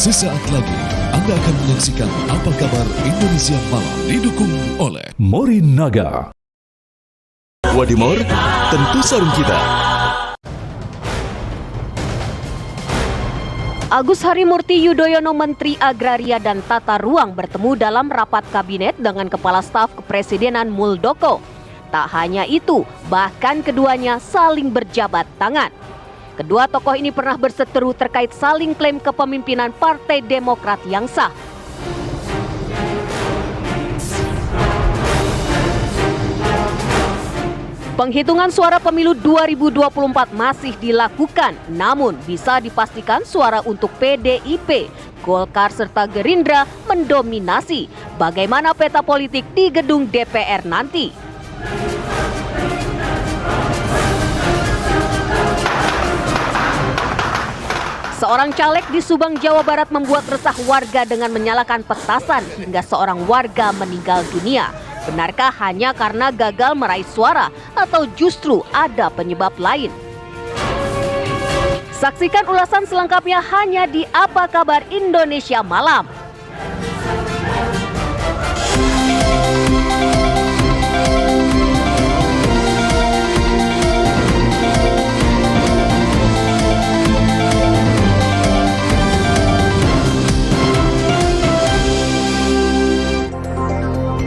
Sesaat lagi Anda akan menyaksikan Apa Kabar Indonesia Malam, didukung oleh Morinaga. Wadimor, tentu sarung kita. Agus Harimurti Yudhoyono, Menteri Agraria dan Tata Ruang, bertemu dalam rapat kabinet dengan Kepala Staf Kepresidenan Muldoko. Tak hanya itu, bahkan keduanya saling berjabat tangan. Kedua tokoh ini pernah berseteru terkait saling klaim kepemimpinan Partai Demokrat yang sah. Penghitungan suara pemilu 2024 masih dilakukan, namun bisa dipastikan suara untuk PDIP, Golkar serta Gerindra mendominasi. Bagaimana peta politik di gedung DPR nanti? Seorang caleg di Subang, Jawa Barat membuat resah warga dengan menyalakan petasan hingga seorang warga meninggal dunia. Benarkah hanya karena gagal meraih suara atau justru ada penyebab lain? Saksikan ulasan selengkapnya hanya di Apa Kabar Indonesia Malam.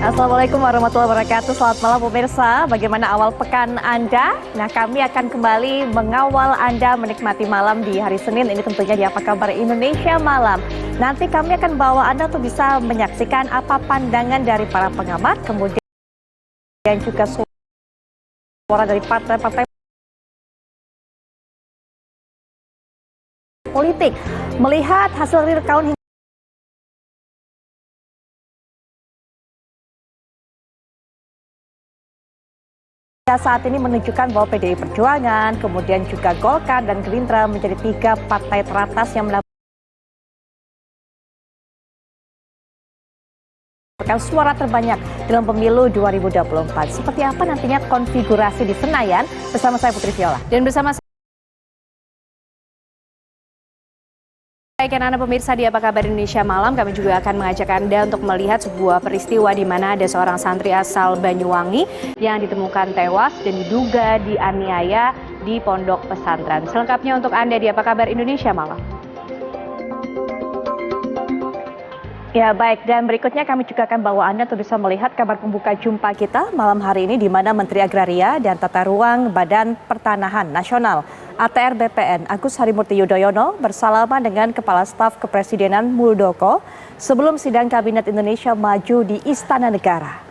Assalamualaikum warahmatullahi wabarakatuh. Selamat malam pemirsa. Bagaimana awal pekan Anda? Nah, kami akan kembali mengawal Anda menikmati malam di hari Senin. Ini tentunya di Apa Kabar Indonesia Malam. Nanti kami akan bawa Anda untuk bisa menyaksikan apa pandangan dari para pengamat, kemudian juga suara dari partai-partai politik. Melihat hasil real count saat ini menunjukkan bahwa PDI Perjuangan, kemudian juga Golkar dan Gerindra menjadi tiga partai teratas yang mendapatkan suara terbanyak dalam pemilu 2024. Seperti apa nantinya konfigurasi di Senayan? Bersama saya Putri Viola. Dan bersama saya Anda pemirsa di Apa Kabar Indonesia Malam, kami juga akan mengajak Anda untuk melihat sebuah peristiwa di mana ada seorang santri asal Banyuwangi yang ditemukan tewas dan diduga dianiaya di pondok pesantren. Selengkapnya untuk Anda di Apa Kabar Indonesia Malam. Ya baik, dan berikutnya kami juga akan bawa Anda untuk bisa melihat kabar pembuka jumpa kita malam hari ini di mana Menteri Agraria dan Tata Ruang Badan Pertanahan Nasional ATR BPN Agus Harimurti Yudhoyono bersalaman dengan Kepala Staf Kepresidenan Muldoko sebelum sidang Kabinet Indonesia Maju di Istana Negara.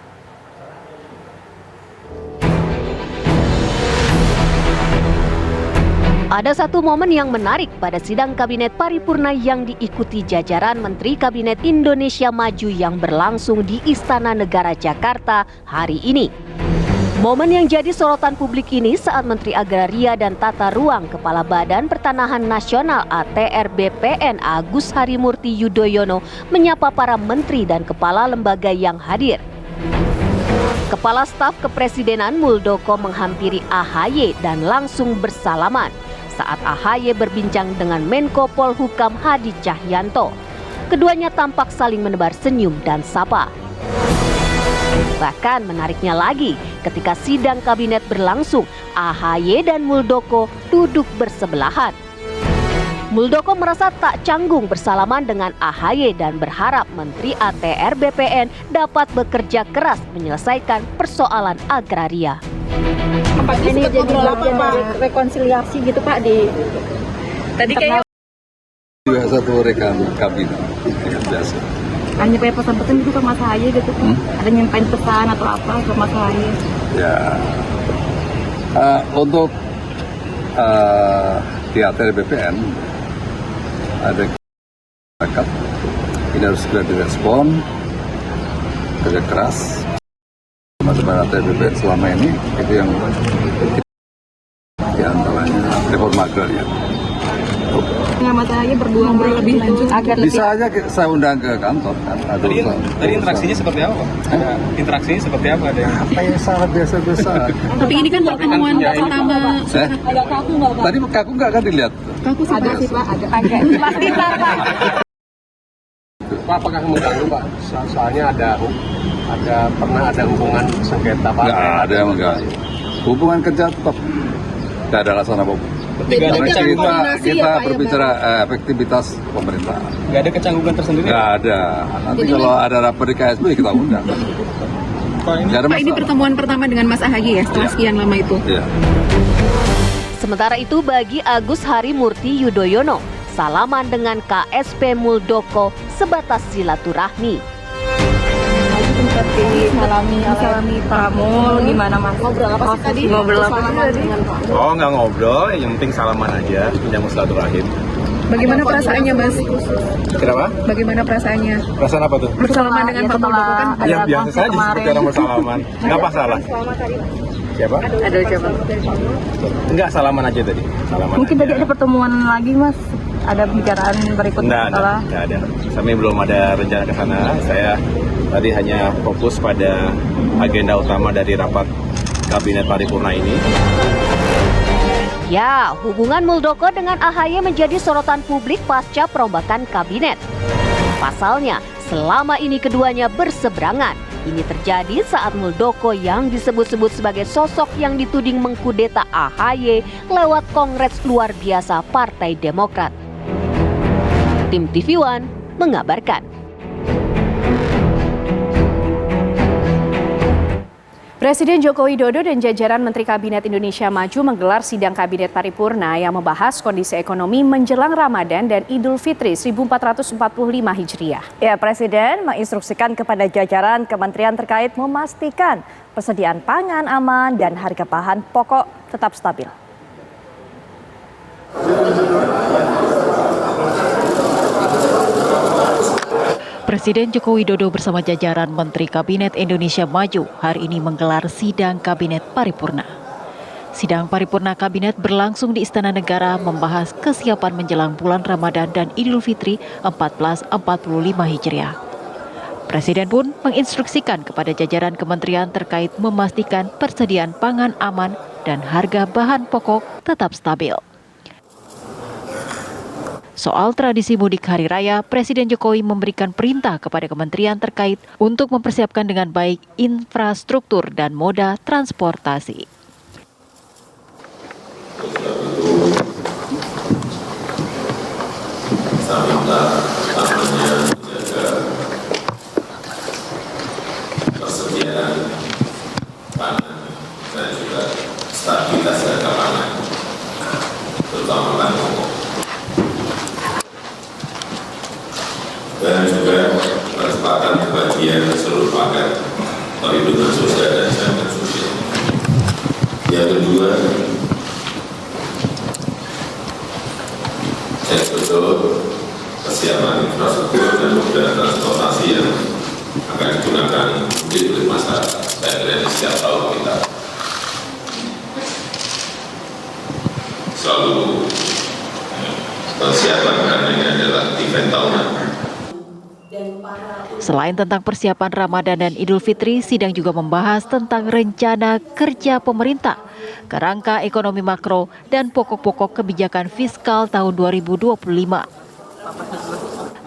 Ada satu momen yang menarik pada sidang Kabinet Paripurna yang diikuti jajaran Menteri Kabinet Indonesia Maju yang berlangsung di Istana Negara Jakarta hari ini. Momen yang jadi sorotan publik ini saat Menteri Agraria dan Tata Ruang Kepala Badan Pertanahan Nasional ATR BPN Agus Harimurti Yudhoyono menyapa para menteri dan kepala lembaga yang hadir. Kepala Staf Kepresidenan Muldoko menghampiri AHY dan langsung bersalaman saat AHY berbincang dengan Menko Polhukam Hadi Cahyanto. Keduanya tampak saling menebar senyum dan sapa. Bahkan menariknya lagi, ketika sidang kabinet berlangsung, AHY dan Muldoko duduk bersebelahan. Muldoko merasa tak canggung bersalaman dengan AHY dan berharap Menteri ATR BPN dapat bekerja keras menyelesaikan persoalan agraria. Apa ini jadi bagian dari rekonsiliasi gitu Pak di tadi kayaknya juga satu rekan kabinet yang biasa. hanya kayak pesan-pesan gitu ke Mas Ahaye gitu Pak. Ada nyampein pesan atau apa ke Mas Ahaye? Ya, untuk di ATR BPN ada masyarakat ini harus segera direspon kerja keras. Teman-teman ATR BPN selama ini itu yang diantaranya reforma agraria. Dengan Mas Ahaye berdua ngobrol lebih lanjut agar lebih. Bisa aja saya undang ke kantor kan. Tadi interaksinya seperti apa Pak? Interaksinya seperti apa? Ada yang apa yang sangat biasa-biasa. Tapi ini kan pertemuan pertama. Agak kaku nggak Pak? Tadi kaku nggak kan dilihat? Kaku sih Pak, agak. Pasti Pak. Pak, apakah mengganggu Pak? Soalnya pernah ada hubungan sengketa Pak? Nggak ada yang mengganggu. Hubungan kerja tetap tidak ada alasan apapun. Karena kita berbicara efektivitas pemerintah. Nggak ada kecanggungan tersendiri? Nggak ada. Nanti kalau ada rapat di KSB kita undang. Pak, ini pertemuan pertama dengan Mas Ahaye ya setelah sekian lama itu? Iya. Sementara itu bagi Agus Harimurti Yudhoyono, salaman dengan KSP Muldoko sebatas silaturahmi. Sempat disalami Pak Mul, gimana Mas? Ngobrol apa sih tadi? Ngobrol apa tadi? Oh, nggak ngobrol, yang penting salaman aja, menyambut silaturahim. Bagaimana perasaannya Mas? Kenapa? Bagaimana perasaannya? Perasaan apa tuh? Bersalaman dengan Pak Muldoko kan? Ya biasa saja seperti orang bersalaman. Nggak apa salah. Siapa? Ada ucapan. Enggak, salaman aja tadi. Salaman Mungkin aja. tadi ada pertemuan lagi Mas? Ada pembicaraan berikutnya setelah? Nggak ada. Kami belum ada rencana ke sana. Saya tadi hanya fokus pada agenda utama dari rapat Kabinet Paripurna ini. Ya, hubungan Muldoko dengan AHY menjadi sorotan publik pasca perombakan kabinet. Pasalnya, selama ini keduanya berseberangan. Ini terjadi saat Muldoko yang disebut-sebut sebagai sosok yang dituding mengkudeta AHY lewat Kongres Luar Biasa Partai Demokrat. Tim TV One mengabarkan. Presiden Joko Widodo dan jajaran Menteri Kabinet Indonesia Maju menggelar sidang Kabinet Paripurna yang membahas kondisi ekonomi menjelang Ramadan dan Idul Fitri 1445 Hijriah. Ya, Presiden menginstruksikan kepada jajaran kementerian terkait memastikan persediaan pangan aman dan harga bahan pokok tetap stabil. Presiden Joko Widodo bersama jajaran Menteri Kabinet Indonesia Maju hari ini menggelar sidang Kabinet Paripurna. Sidang Paripurna Kabinet berlangsung di Istana Negara membahas kesiapan menjelang bulan Ramadan dan Idul Fitri 1445 Hijriah. Presiden pun menginstruksikan kepada jajaran kementerian terkait memastikan persediaan pangan aman dan harga bahan pokok tetap stabil. Soal tradisi mudik hari raya, Presiden Jokowi memberikan perintah kepada kementerian terkait untuk mempersiapkan dengan baik infrastruktur dan moda transportasi. Persediaan pangan dan juga stabilitas harga pangan, terutama bahan pokok. Dan juga percepatan pembagian seluruh paket perlindungan sosial dan jaminan sosial. Yang kedua, cek betul kesiapan infrastruktur dan moda transportasi yang akan digunakan oleh masyarakat. Saya kira setiap tahun kita selalu persiapan karena ini adalah event tahunan. Selain tentang persiapan Ramadan dan Idul Fitri, sidang juga membahas tentang rencana kerja pemerintah, kerangka ekonomi makro, dan pokok-pokok kebijakan fiskal tahun 2025.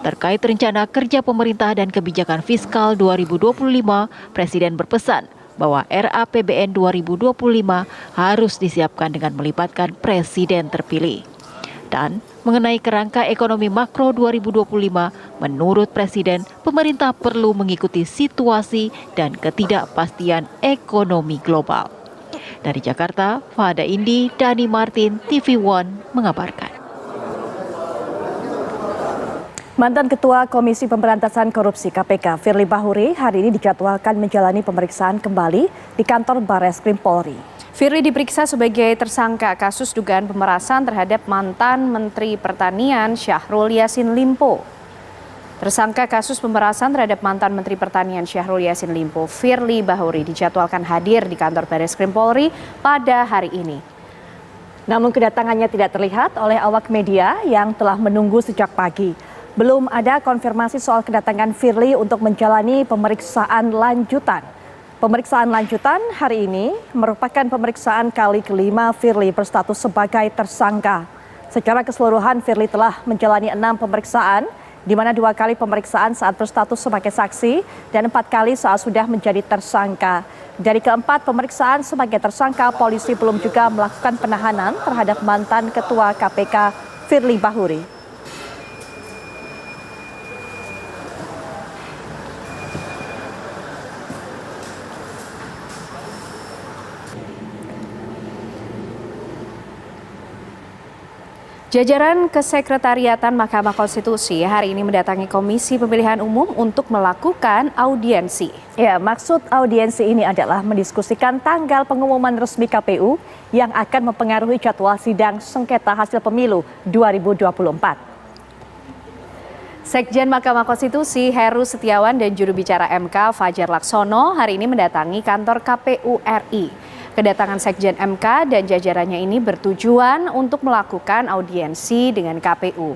Terkait rencana kerja pemerintah dan kebijakan fiskal 2025, Presiden berpesan bahwa RAPBN 2025 harus disiapkan dengan melibatkan Presiden terpilih. Dan mengenai kerangka ekonomi makro 2025, menurut Presiden, pemerintah perlu mengikuti situasi dan ketidakpastian ekonomi global. Dari Jakarta, Fahda Indi, Dani Martin, TV One mengabarkan. Mantan Ketua Komisi Pemberantasan Korupsi KPK, Firly Bahuri, hari ini dijadwalkan menjalani pemeriksaan kembali di kantor Barreskrim Polri. Firly diperiksa sebagai tersangka kasus dugaan pemerasan terhadap mantan Menteri Pertanian Syahrul Yassin Limpo. Tersangka kasus pemerasan terhadap mantan Menteri Pertanian Syahrul Yassin Limpo, Firly Bahuri, dijadwalkan hadir di kantor Barreskrim Polri pada hari ini. Namun kedatangannya tidak terlihat oleh awak media yang telah menunggu sejak pagi. Belum ada konfirmasi soal kedatangan Firly untuk menjalani pemeriksaan lanjutan. Pemeriksaan lanjutan hari ini merupakan pemeriksaan kali kelima Firly berstatus sebagai tersangka. Secara keseluruhan Firly telah menjalani 6 pemeriksaan, di mana 2 kali pemeriksaan saat berstatus sebagai saksi dan 4 kali saat sudah menjadi tersangka. Dari keempat pemeriksaan sebagai tersangka, polisi belum juga melakukan penahanan terhadap mantan Ketua KPK Firly Bahuri. Jajaran Kesekretariatan Mahkamah Konstitusi hari ini mendatangi Komisi Pemilihan Umum untuk melakukan audiensi. Ya, maksud audiensi ini adalah mendiskusikan tanggal pengumuman resmi KPU yang akan mempengaruhi jadwal sidang sengketa hasil pemilu 2024. Sekjen Mahkamah Konstitusi Heru Setiawan dan juru bicara MK Fajar Laksono hari ini mendatangi kantor KPU RI. Kedatangan Sekjen MK dan jajarannya ini bertujuan untuk melakukan audiensi dengan KPU.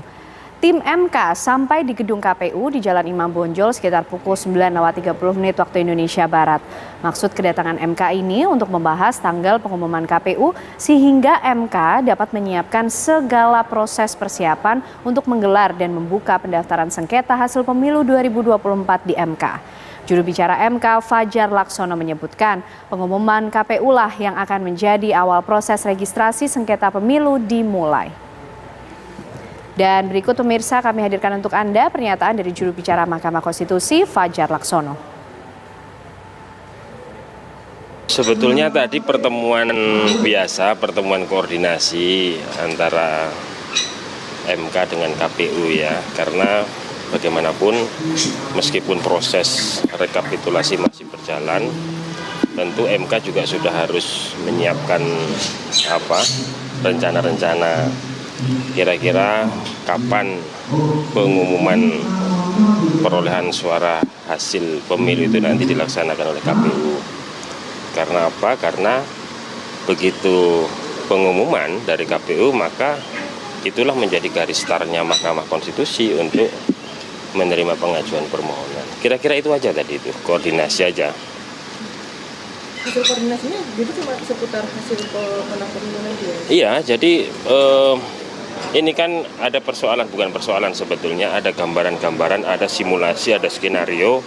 Tim MK sampai di gedung KPU di Jalan Imam Bonjol sekitar pukul 9.30 waktu Indonesia Barat. Maksud kedatangan MK ini untuk membahas tanggal pengumuman KPU sehingga MK dapat menyiapkan segala proses persiapan untuk menggelar dan membuka pendaftaran sengketa hasil pemilu 2024 di MK. Juru bicara MK Fajar Laksono menyebutkan pengumuman KPU lah yang akan menjadi awal proses registrasi sengketa pemilu dimulai. Dan berikut pemirsa kami hadirkan untuk Anda pernyataan dari juru bicara Mahkamah Konstitusi Fajar Laksono. Sebetulnya tadi pertemuan biasa, pertemuan koordinasi antara MK dengan KPU ya, karena bagaimanapun meskipun proses rekapitulasi masih berjalan, tentu MK juga sudah harus menyiapkan rencana-rencana kira-kira kapan pengumuman perolehan suara hasil pemilu itu nanti dilaksanakan oleh KPU. Karena apa? Karena begitu pengumuman dari KPU maka itulah menjadi garis startnya Mahkamah Konstitusi untuk menerima pengajuan permohonan. Kira-kira itu aja tadi, itu koordinasi aja. Hasil koordinasinya jadi cuma seputar hasil pemilu aja ya? Iya, jadi ini kan ada persoalan, bukan persoalan sebetulnya, ada gambaran-gambaran, ada simulasi, ada skenario.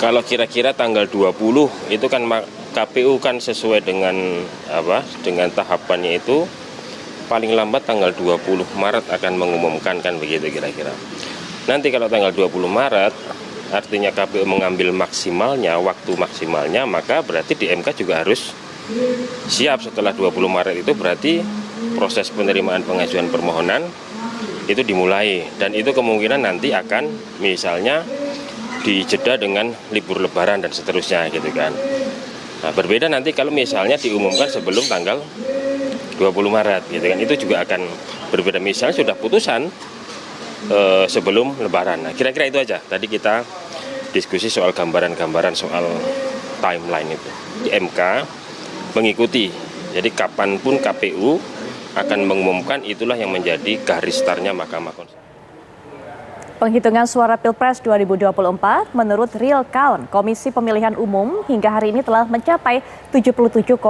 Kalau kira-kira tanggal 20 itu kan KPU kan sesuai dengan dengan tahapannya itu paling lambat tanggal 20 Maret akan mengumumkan, kan begitu kira-kira. Nanti kalau tanggal 20 Maret, artinya KPU mengambil maksimalnya, waktu maksimalnya, maka berarti di MK juga harus siap setelah 20 Maret itu berarti proses penerimaan pengajuan permohonan itu dimulai. Dan itu kemungkinan nanti akan misalnya dijeda dengan libur lebaran dan seterusnya gitu kan. Nah, berbeda nanti kalau misalnya diumumkan sebelum tanggal 20 Maret gitu kan, itu juga akan berbeda. Misalnya sudah putusan sebelum lebaran. Nah, kira-kira itu aja. Tadi kita diskusi soal gambaran-gambaran soal timeline itu. Di MK mengikuti. Jadi kapanpun KPU akan mengumumkan, itulah yang menjadi garis startnya Mahkamah Konstitusi. Penghitungan suara Pilpres 2024 menurut Real Count Komisi Pemilihan Umum hingga hari ini telah mencapai 77,15%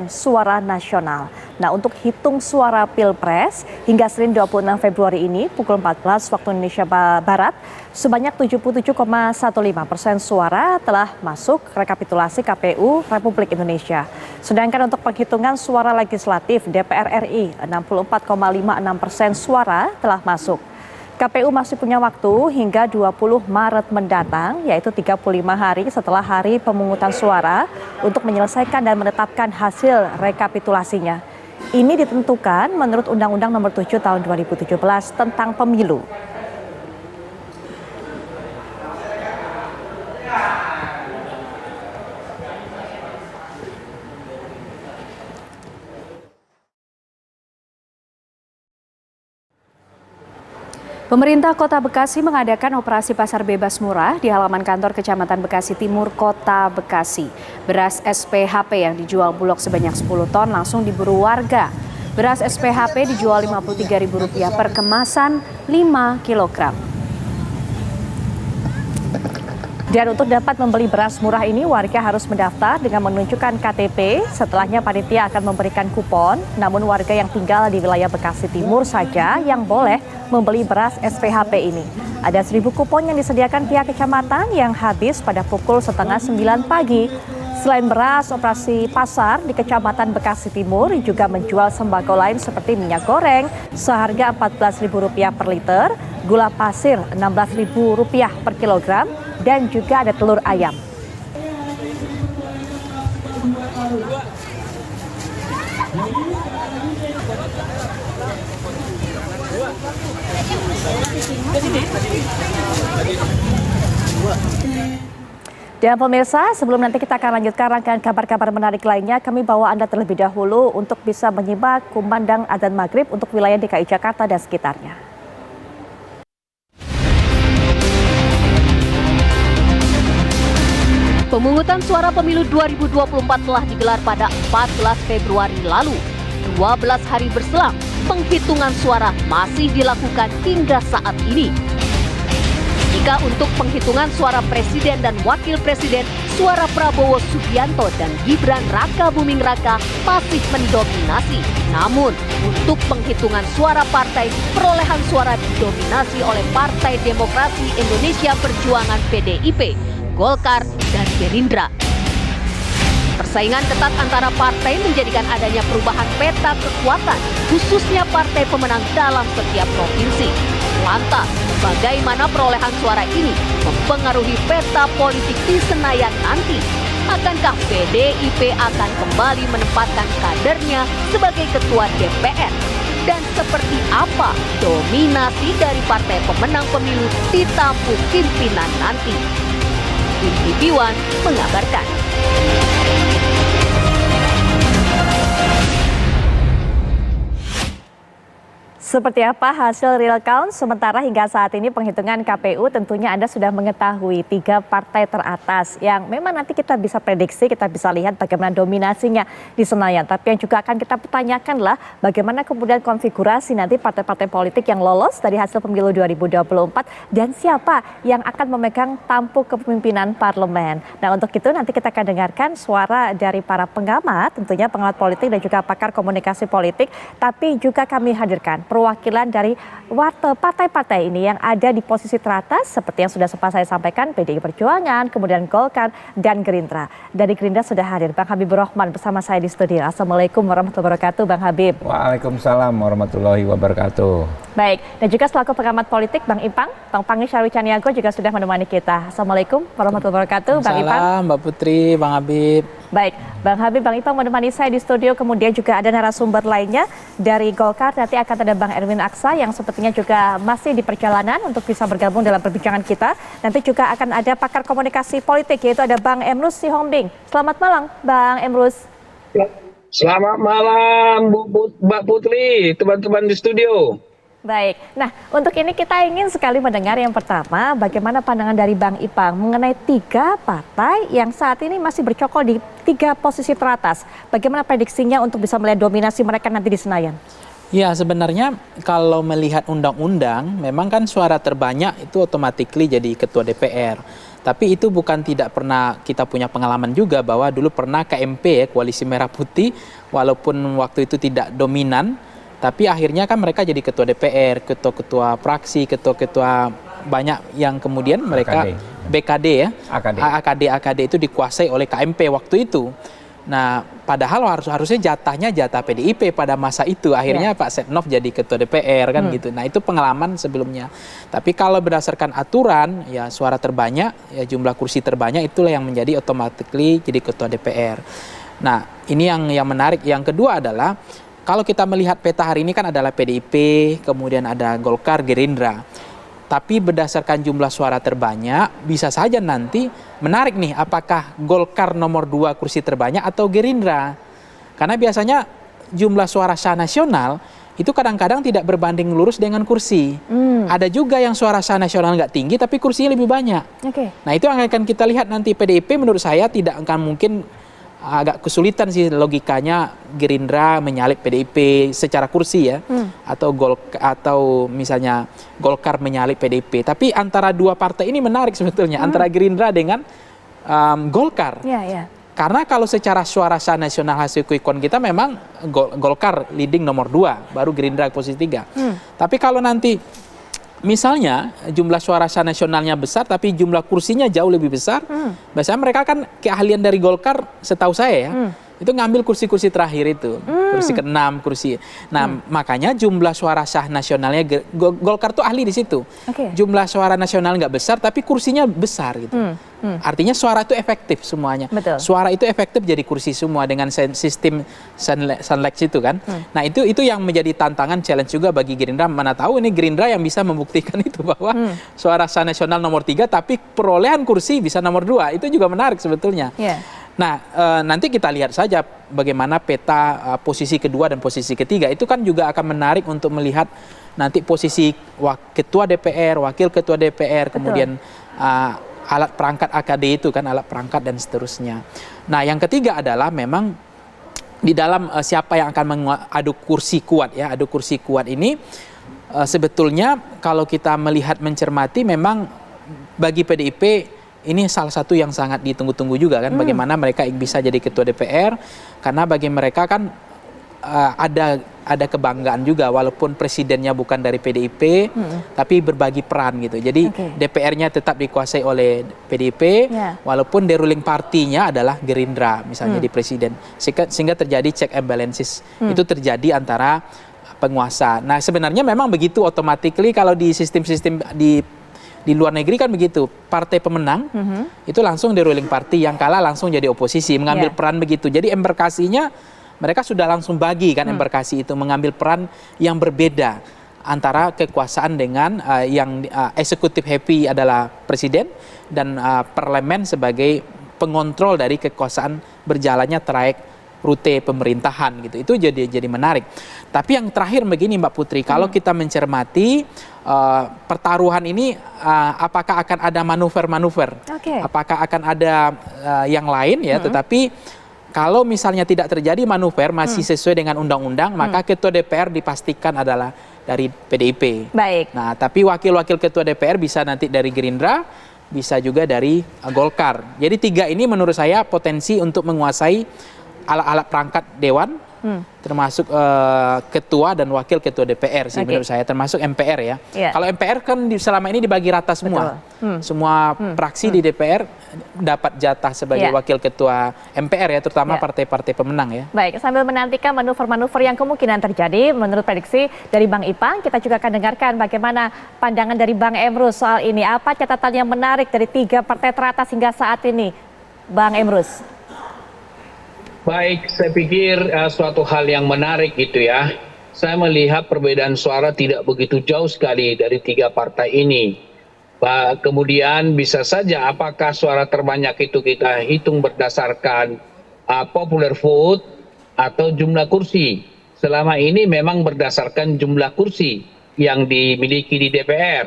suara nasional. Nah, untuk hitung suara Pilpres hingga Senin 26 Februari ini pukul 14 waktu Indonesia Barat, sebanyak 77,15% suara telah masuk rekapitulasi KPU Republik Indonesia. Sedangkan untuk penghitungan suara legislatif DPR RI, 64,56% suara telah masuk. KPU masih punya waktu hingga 20 Maret mendatang, yaitu 35 hari setelah hari pemungutan suara untuk menyelesaikan dan menetapkan hasil rekapitulasinya. Ini ditentukan menurut Undang-Undang Nomor 7 Tahun 2017 tentang Pemilu. Pemerintah Kota Bekasi mengadakan operasi pasar bebas murah di halaman kantor Kecamatan Bekasi Timur, Kota Bekasi. Beras SPHP yang dijual Bulog sebanyak 10 ton langsung diburu warga. Beras SPHP dijual Rp53.000 per kemasan 5 kg. Dan untuk dapat membeli beras murah ini, warga harus mendaftar dengan menunjukkan KTP. Setelahnya panitia akan memberikan kupon. Namun warga yang tinggal di wilayah Bekasi Timur saja yang boleh membeli beras SPHP ini. Ada 1.000 kupon yang disediakan pihak kecamatan yang habis pada pukul 8:30 pagi. Selain beras, operasi pasar di Kecamatan Bekasi Timur juga menjual sembako lain seperti minyak goreng seharga Rp14.000 per liter, gula pasir Rp16.000 per kilogram, dan juga ada telur ayam. Dan pemirsa, sebelum nanti kita akan lanjutkan rangkaian kabar-kabar menarik lainnya, kami bawa Anda terlebih dahulu untuk bisa menyimak kumandang adzan maghrib untuk wilayah DKI Jakarta dan sekitarnya. Pemungutan suara pemilu 2024 telah digelar pada 14 Februari lalu. 12 hari berselang, penghitungan suara masih dilakukan hingga saat ini. Jika untuk penghitungan suara presiden dan wakil presiden, suara Prabowo Subianto dan Gibran Raka Buming Raka masih mendominasi. Namun, untuk penghitungan suara partai, perolehan suara didominasi oleh Partai Demokrasi Indonesia Perjuangan PDIP, Golkar, dan Gerindra. Persaingan ketat antara partai menjadikan adanya perubahan peta kekuatan, khususnya partai pemenang dalam setiap provinsi. Lantas, bagaimana perolehan suara ini mempengaruhi peta politik di Senayan nanti? Akankah PDIP akan kembali menempatkan kadernya sebagai ketua DPR? Dan seperti apa dominasi dari partai pemenang pemilu ditampung pimpinan nanti? Tim TV1 mengabarkan. Seperti apa hasil real count? Sementara hingga saat ini penghitungan KPU tentunya Anda sudah mengetahui 3 partai teratas yang memang nanti kita bisa prediksi, kita bisa lihat bagaimana dominasinya di Senayan. Tapi yang juga akan kita pertanyakan lah bagaimana kemudian konfigurasi nanti partai-partai politik yang lolos dari hasil pemilu 2024 dan siapa yang akan memegang tampuk kepemimpinan parlemen. Nah, untuk itu nanti kita akan dengarkan suara dari para pengamat, tentunya pengamat politik dan juga pakar komunikasi politik, tapi juga kami hadirkan perwakilan dari partai-partai ini yang ada di posisi teratas seperti yang sudah sempat saya sampaikan, PDI Perjuangan, kemudian Golkar, dan Gerindra. Dari Gerindra sudah hadir Bang Habibur Rahman bersama saya di studio. Assalamualaikum warahmatullahi wabarakatuh, Bang Habib. Waalaikumsalam warahmatullahi wabarakatuh. Baik, dan juga selaku pengamat politik Bang Ipang, Bang Pangi Syarwi Caniago juga sudah menemani kita. Assalamualaikum warahmatullahi wabarakatuh, Bang Ipang. Salam Mbak Putri, Bang Habib. Baik, Bang Habib, Bang Ipang menemani saya di studio, kemudian juga ada narasumber lainnya dari Golkar, nanti akan ada Bang Erwin Aksa yang sepertinya juga masih di perjalanan untuk bisa bergabung dalam perbincangan kita. Nanti juga akan ada pakar komunikasi politik, yaitu ada Bang Emrus Sihombing. Selamat malam, Bang Emrus. Selamat malam, Mbak Putri, teman-teman di studio. Baik, nah untuk ini kita ingin sekali mendengar yang pertama, bagaimana pandangan dari Bang Ipang mengenai 3 partai yang saat ini masih bercokol di 3 posisi teratas. Bagaimana prediksinya untuk bisa melihat dominasi mereka nanti di Senayan? Ya, sebenarnya kalau melihat undang-undang, memang kan suara terbanyak itu otomatis jadi ketua DPR. Tapi itu bukan tidak pernah kita punya pengalaman juga bahwa dulu pernah KMP, Koalisi Merah Putih, walaupun waktu itu tidak dominan, tapi akhirnya kan mereka jadi ketua DPR, ketua-ketua fraksi, ketua-ketua banyak yang kemudian mereka BKD ya, AKD itu dikuasai oleh KMP waktu itu. Nah, padahal harusnya jatah PDIP pada masa itu. Akhirnya Pak Setnov jadi ketua DPR kan gitu. Nah, itu pengalaman sebelumnya. Tapi kalau berdasarkan aturan, ya suara terbanyak, ya jumlah kursi terbanyak itulah yang menjadi otomatis jadi ketua DPR. Nah, ini yang menarik. Yang kedua adalah kalau kita melihat peta hari ini kan adalah PDIP, kemudian ada Golkar, Gerindra. Tapi berdasarkan jumlah suara terbanyak, bisa saja nanti menarik nih apakah Golkar nomor 2 kursi terbanyak atau Gerindra. Karena biasanya jumlah suara sah nasional itu kadang-kadang tidak berbanding lurus dengan kursi. Ada juga yang suara sah nasional nggak tinggi tapi kursinya lebih banyak. Nah, itu yang akan kita lihat nanti. PDIP menurut saya tidak akan mungkin agak kesulitan sih logikanya Gerindra menyalip PDIP secara kursi ya, atau misalnya Golkar menyalip PDIP. Tapi antara dua partai ini menarik sebetulnya, antara Gerindra dengan Golkar. Karena kalau secara suara sah nasional hasil quick count kita memang Golkar leading nomor 2, baru Gerindra posisi 3. Tapi kalau nanti misalnya jumlah suara sah nasionalnya besar tapi jumlah kursinya jauh lebih besar, biasanya mereka kan keahlian dari Golkar setahu saya ya, itu ngambil kursi-kursi terakhir itu, kursi ke-6, kursi. Nah, makanya jumlah suara sah nasionalnya Golkar tuh ahli di situ. Jumlah suara nasional nggak besar tapi kursinya besar gitu. Artinya suara itu efektif semuanya. Suara itu efektif jadi kursi semua dengan sistem seleksi itu kan. Nah, itu yang menjadi tantangan challenge juga bagi Gerindra. Mana tahu ini Gerindra yang bisa membuktikan itu bahwa suara sah nasional nomor 3 tapi perolehan kursi bisa nomor 2. Itu juga menarik sebetulnya. Nah, nanti kita lihat saja bagaimana peta posisi kedua dan posisi ketiga. Itu kan juga akan menarik untuk melihat nanti posisi ketua DPR, wakil ketua DPR, kemudian alat perangkat AKD itu kan, alat perangkat dan seterusnya. Nah, yang ketiga adalah memang di dalam siapa yang akan mengadu kursi kuat ya, adu kursi kuat ini sebetulnya kalau kita melihat mencermati memang bagi PDIP ini salah satu yang sangat ditunggu-tunggu juga kan, bagaimana mereka bisa jadi ketua DPR, karena bagi mereka kan ada kebanggaan juga walaupun presidennya bukan dari PDIP, tapi berbagi peran gitu. Jadi DPR-nya tetap dikuasai oleh PDIP, walaupun the ruling party-nya adalah Gerindra misalnya di presiden, sehingga terjadi check and balances itu terjadi antara penguasa. Nah, sebenarnya memang begitu automatically kalau di sistem-sistem di luar negeri kan begitu, partai pemenang itu langsung di ruling party, yang kalah langsung jadi oposisi, mengambil peran begitu. Jadi embarkasinya mereka sudah langsung bagi kan, embarkasi itu mengambil peran yang berbeda antara kekuasaan dengan yang eksekutif happy adalah presiden dan parlemen sebagai pengontrol dari kekuasaan berjalannya trayek rute pemerintahan gitu. Itu jadi menarik. Tapi yang terakhir begini Mbak Putri, kalau kita mencermati pertaruhan ini apakah akan ada manuver-manuver? Apakah akan ada yang lain ya, tetapi kalau misalnya tidak terjadi manuver masih sesuai dengan undang-undang, maka ketua DPR dipastikan adalah dari PDIP. Nah, tapi wakil-wakil ketua DPR bisa nanti dari Gerindra, bisa juga dari Golkar. Jadi 3 ini menurut saya potensi untuk menguasai alat-alat perangkat dewan, termasuk ketua dan wakil ketua DPR sih menurut saya, termasuk MPR ya. Kalau MPR kan selama ini dibagi rata semua. Semua fraksi di DPR dapat jatah sebagai wakil ketua MPR ya, terutama partai-partai pemenang ya. Baik, sambil menantikan manuver-manuver yang kemungkinan terjadi menurut prediksi dari Bang Ipang, kita juga akan dengarkan bagaimana pandangan dari Bang Emrus soal ini. Apa catatan yang menarik dari 3 partai teratas hingga saat ini, Bang Emrus? Baik, saya pikir suatu hal yang menarik gitu ya. Saya melihat perbedaan suara tidak begitu jauh sekali dari 3 partai ini. Kemudian bisa saja apakah suara terbanyak itu kita hitung berdasarkan popular vote atau jumlah kursi. Selama ini memang berdasarkan jumlah kursi yang dimiliki di DPR.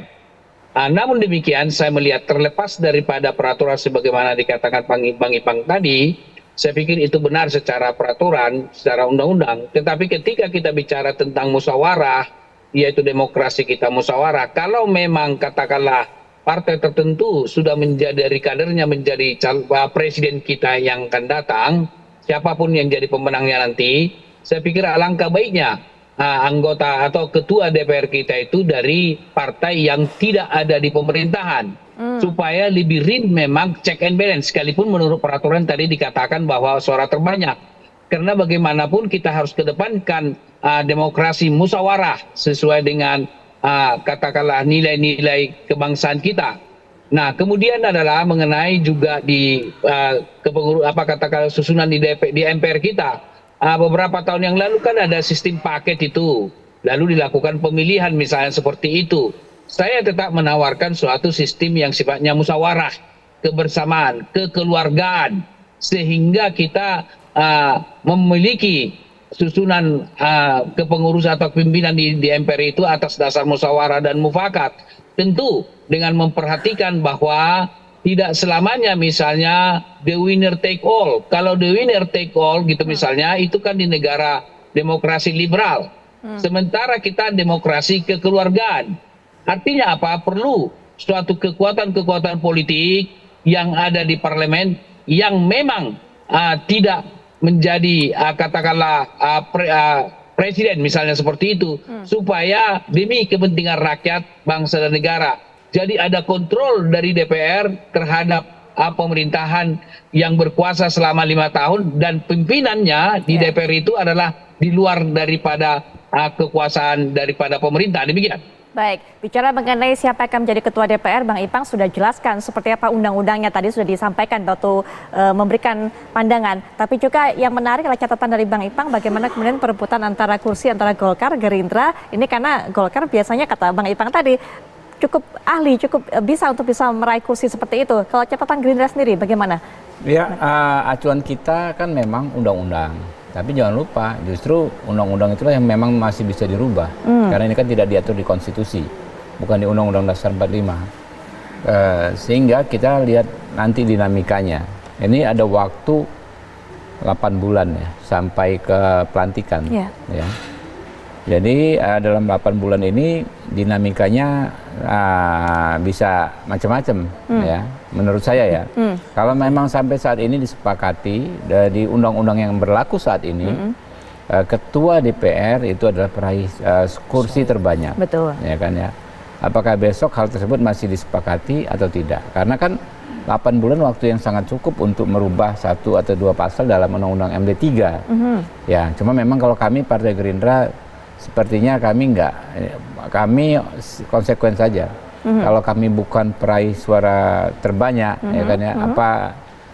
Namun demikian saya melihat terlepas daripada peraturan sebagaimana dikatakan Bang Ipang tadi, saya pikir itu benar secara peraturan, secara undang-undang. Tetapi ketika kita bicara tentang musyawarah, yaitu demokrasi kita musyawarah, kalau memang katakanlah partai tertentu sudah menjadi dari kadernya menjadi presiden kita yang akan datang, siapapun yang jadi pemenangnya nanti, saya pikir alangkah baiknya anggota atau ketua DPR kita itu dari partai yang tidak ada di pemerintahan. Supaya lebih real memang check and balance, sekalipun menurut peraturan tadi dikatakan bahwa suara terbanyak. Karena bagaimanapun kita harus kedepankan demokrasi musyawarah sesuai dengan katakanlah nilai-nilai kebangsaan kita. Nah, kemudian adalah mengenai juga di katakanlah susunan di MPR kita. Beberapa tahun yang lalu kan ada sistem paket itu, lalu dilakukan pemilihan misalnya seperti itu. Saya tetap menawarkan suatu sistem yang sifatnya musyawarah, kebersamaan, kekeluargaan, sehingga kita memiliki susunan kepengurusan atau pimpinan di MPR itu atas dasar musyawarah dan mufakat. Tentu dengan memperhatikan bahwa tidak selamanya misalnya the winner take all. Kalau the winner take all gitu misalnya, itu kan di negara demokrasi liberal. Sementara kita demokrasi kekeluargaan. Artinya apa? Perlu suatu kekuatan-kekuatan politik yang ada di parlemen yang memang tidak menjadi katakanlah presiden misalnya seperti itu, supaya demi kepentingan rakyat, bangsa dan negara. Jadi ada kontrol dari DPR terhadap pemerintahan yang berkuasa selama 5 tahun, dan pimpinannya di DPR itu adalah di luar daripada kekuasaan daripada pemerintah. Demikian. Baik, bicara mengenai siapa yang akan menjadi ketua DPR, Bang Ipang sudah jelaskan seperti apa undang-undangnya, tadi sudah disampaikan waktu memberikan pandangan. Tapi juga yang menarik adalah catatan dari Bang Ipang bagaimana kemudian perebutan antara kursi antara Golkar, Gerindra. Ini karena Golkar biasanya kata Bang Ipang tadi cukup ahli, cukup bisa untuk bisa meraih kursi seperti itu. Kalau catatan Gerindra sendiri bagaimana? Ya, acuan kita kan memang undang-undang. Tapi jangan lupa, justru undang-undang itulah yang memang masih bisa dirubah. Karena ini kan tidak diatur di konstitusi, bukan di Undang-Undang Dasar 45. Sehingga kita lihat nanti dinamikanya. Ini ada waktu 8 bulan ya, sampai ke pelantikan. Ya. Jadi dalam 8 bulan ini dinamikanya bisa macam-macam ya, menurut saya ya. Kalau memang sampai saat ini disepakati dari undang-undang yang berlaku saat ini, ketua DPR itu adalah peraih kursi terbanyak. Betul. Ya kan ya. Apakah besok hal tersebut masih disepakati atau tidak? Karena kan 8 bulan waktu yang sangat cukup untuk merubah 1 atau 2 pasal dalam undang-undang MD 3. Ya, cuma memang kalau kami Partai Gerindra sepertinya kami kami konsekuen saja. Kalau kami bukan peraih suara terbanyak, ya kan ya,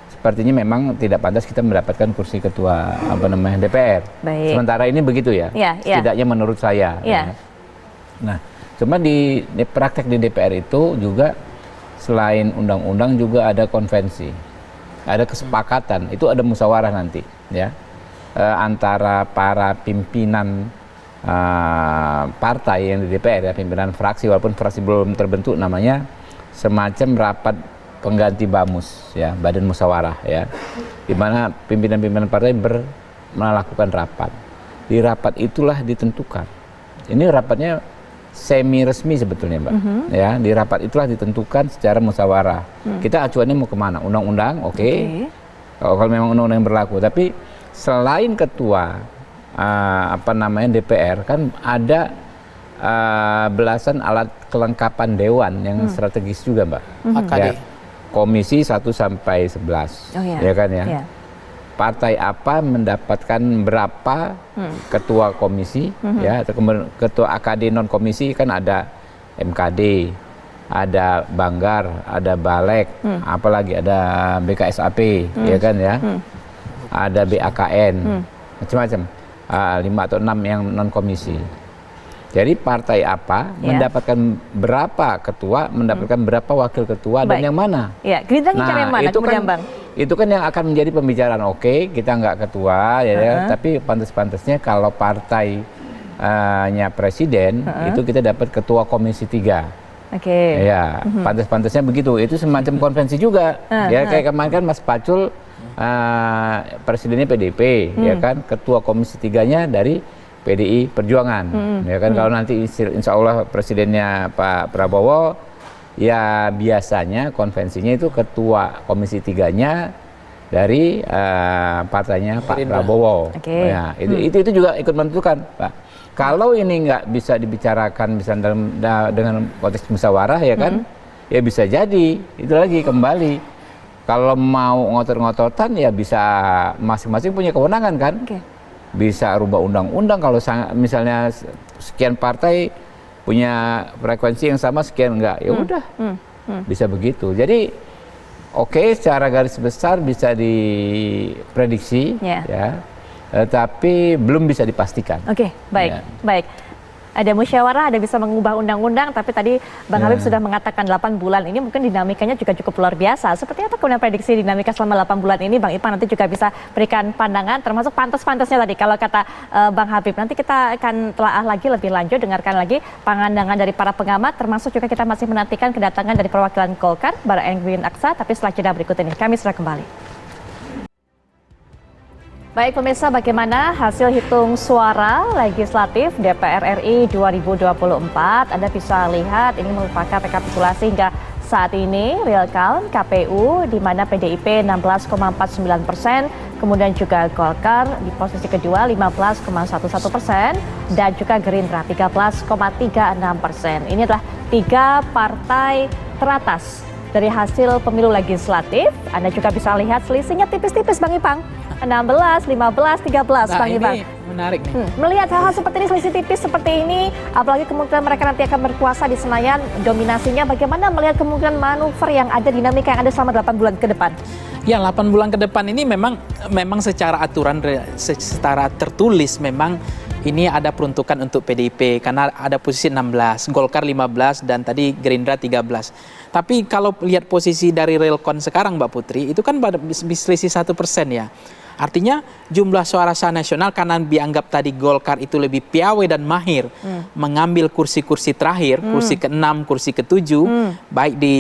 sepertinya memang tidak pantas kita mendapatkan kursi ketua DPR. Baik. Sementara ini begitu ya, setidaknya menurut saya. Ya. Nah, cuma di praktek di DPR itu juga selain undang-undang juga ada konvensi, ada kesepakatan, itu ada musyawarah nanti, ya, antara para pimpinan partai yang di DPR, ya, pimpinan fraksi, walaupun fraksi belum terbentuk, namanya semacam rapat pengganti BAMUS, ya, badan musyawarah, ya, di mana pimpinan-pimpinan partai melakukan rapat. Di rapat itulah ditentukan. Ini rapatnya semi resmi sebetulnya, Mbak. Ya, di rapat itulah ditentukan secara musyawarah. Kita acuannya mau kemana? Undang-undang, oke. Kalau memang undang-undang yang berlaku. Tapi selain ketua DPR kan ada belasan alat kelengkapan dewan yang strategis juga, Mbak. Ya, komisi 1 sampai 11, ya kan ya. Partai apa mendapatkan berapa ketua komisi, ya, atau ketua AKD non komisi, kan ada MKD, ada Banggar, ada Balek, apalagi ada BKSAP, ya kan ya, ada BAKN, macam-macam. 5 atau 6 yang non komisi. Jadi partai apa mendapatkan berapa ketua, mendapatkan berapa wakil ketua, dan yang mana? Ya, Gerindra ngincar yang mana? Itu kan yang akan menjadi pembicaraan. Oke, kita nggak ketua, ya, tapi pantas-pantasnya kalau partainya presiden, itu kita dapat ketua komisi 3. Ya, pantas-pantasnya begitu. Itu semacam konvensi juga. Ya, kayak kemarin kan Mas Pacul, presidennya PDIP, ya kan, ketua komisi 3-nya dari PDI Perjuangan, ya kan. Kalau nanti insya Allah presidennya Pak Prabowo, ya biasanya konvensinya itu ketua komisi 3-nya dari partainya Pak Prabowo. Ya, itu juga ikut menentukan, Pak. Kalau ini nggak bisa dibicarakan misalnya dengan konteks musyawarah, ya kan, ya bisa jadi itu lagi kembali. Kalau mau ngotot-ngototan, ya bisa masing-masing punya kewenangan kan. Bisa rubah undang-undang kalau misalnya sekian partai punya frekuensi yang sama, sekian enggak, ya udah. Bisa begitu. Jadi secara garis besar bisa diprediksi, ya, tapi belum bisa dipastikan. Baik. ada musyawarah, ada bisa mengubah undang-undang, tapi tadi Bang Habib sudah mengatakan 8 bulan ini mungkin dinamikanya juga cukup luar biasa. Seperti apa kemudian prediksi dinamika selama 8 bulan ini, Bang Ipang nanti juga bisa berikan pandangan, termasuk pantas-pantasnya tadi kalau kata Bang Habib. Nanti kita akan telaah lagi lebih lanjut, dengarkan lagi pandangan dari para pengamat, termasuk juga kita masih menantikan kedatangan dari perwakilan Golkar, Bara Engwin Aksa, tapi setelah jeda berikut ini. Kami sudah kembali. Baik pemirsa, bagaimana hasil hitung suara legislatif DPR RI 2024? Anda bisa lihat ini merupakan rekapitulasi hingga saat ini real count KPU, di mana PDIP 16,49%, kemudian juga Golkar di posisi kedua 15,11%, dan juga Gerindra 13,36%. Ini adalah 3 partai teratas dari hasil pemilu legislatif. Anda juga bisa lihat selisihnya tipis-tipis, Bang Ipang. 16, 15, 13, Bang Ipang. Menarik nih. Melihat hal-hal seperti ini, selisih tipis seperti ini, apalagi kemungkinan mereka nanti akan berkuasa di Senayan, dominasinya, bagaimana melihat kemungkinan manuver yang ada, dinamika yang ada selama 8 bulan ke depan? Ya, 8 bulan ke depan ini memang secara aturan, secara tertulis memang ini ada peruntukan untuk PDIP karena ada posisi 16, Golkar 15, dan tadi Gerindra 13. Tapi kalau lihat posisi dari realcon sekarang, Mbak Putri, itu kan selisih 1% ya. Artinya jumlah suara sah nasional karena dianggap tadi Golkar itu lebih piawai dan mahir mengambil kursi-kursi terakhir, kursi ke-6, kursi ke-7, baik di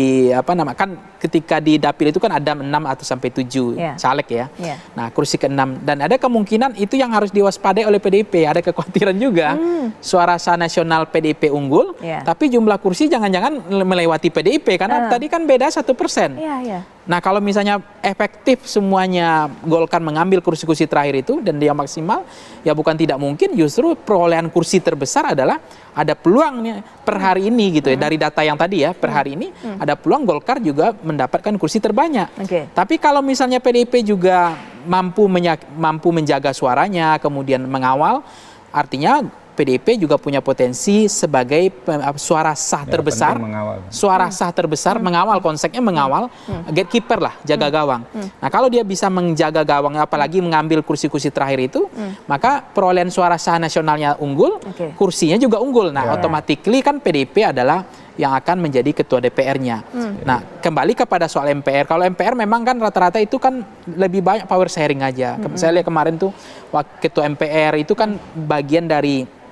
kan ketika di dapil itu kan ada 6 atau sampai 7 caleg ya. Nah, kursi ke-6, dan ada kemungkinan itu yang harus diwaspadai oleh PDIP. Ada kekhawatiran juga suara sah nasional PDIP unggul, tapi jumlah kursi jangan-jangan melewati PDIP karena tadi kan beda 1%. Nah, kalau misalnya efektif semuanya Golkar mengambil kursi-kursi terakhir itu dan dia maksimal, ya bukan tidak mungkin justru perolehan kursi terbesar adalah ada peluangnya per hari ini gitu ya, dari data yang tadi ya, per hari ini ada peluang Golkar juga mendapatkan kursi terbanyak. Tapi kalau misalnya PDIP juga mampu menjaga suaranya, kemudian mengawal, artinya PDIP juga punya potensi sebagai suara sah terbesar, mengawal, konsepnya mengawal, gatekeeper lah, jaga gawang. Nah, kalau dia bisa menjaga gawang, apalagi mengambil kursi-kursi terakhir itu, maka perolehan suara sah nasionalnya unggul, kursinya juga unggul. Nah, automatically kan PDIP adalah yang akan menjadi ketua DPR-nya. Nah, kembali kepada soal MPR. Kalau MPR memang kan rata-rata itu kan lebih banyak power sharing aja. Saya lihat kemarin tuh ketua MPR itu kan bagian dari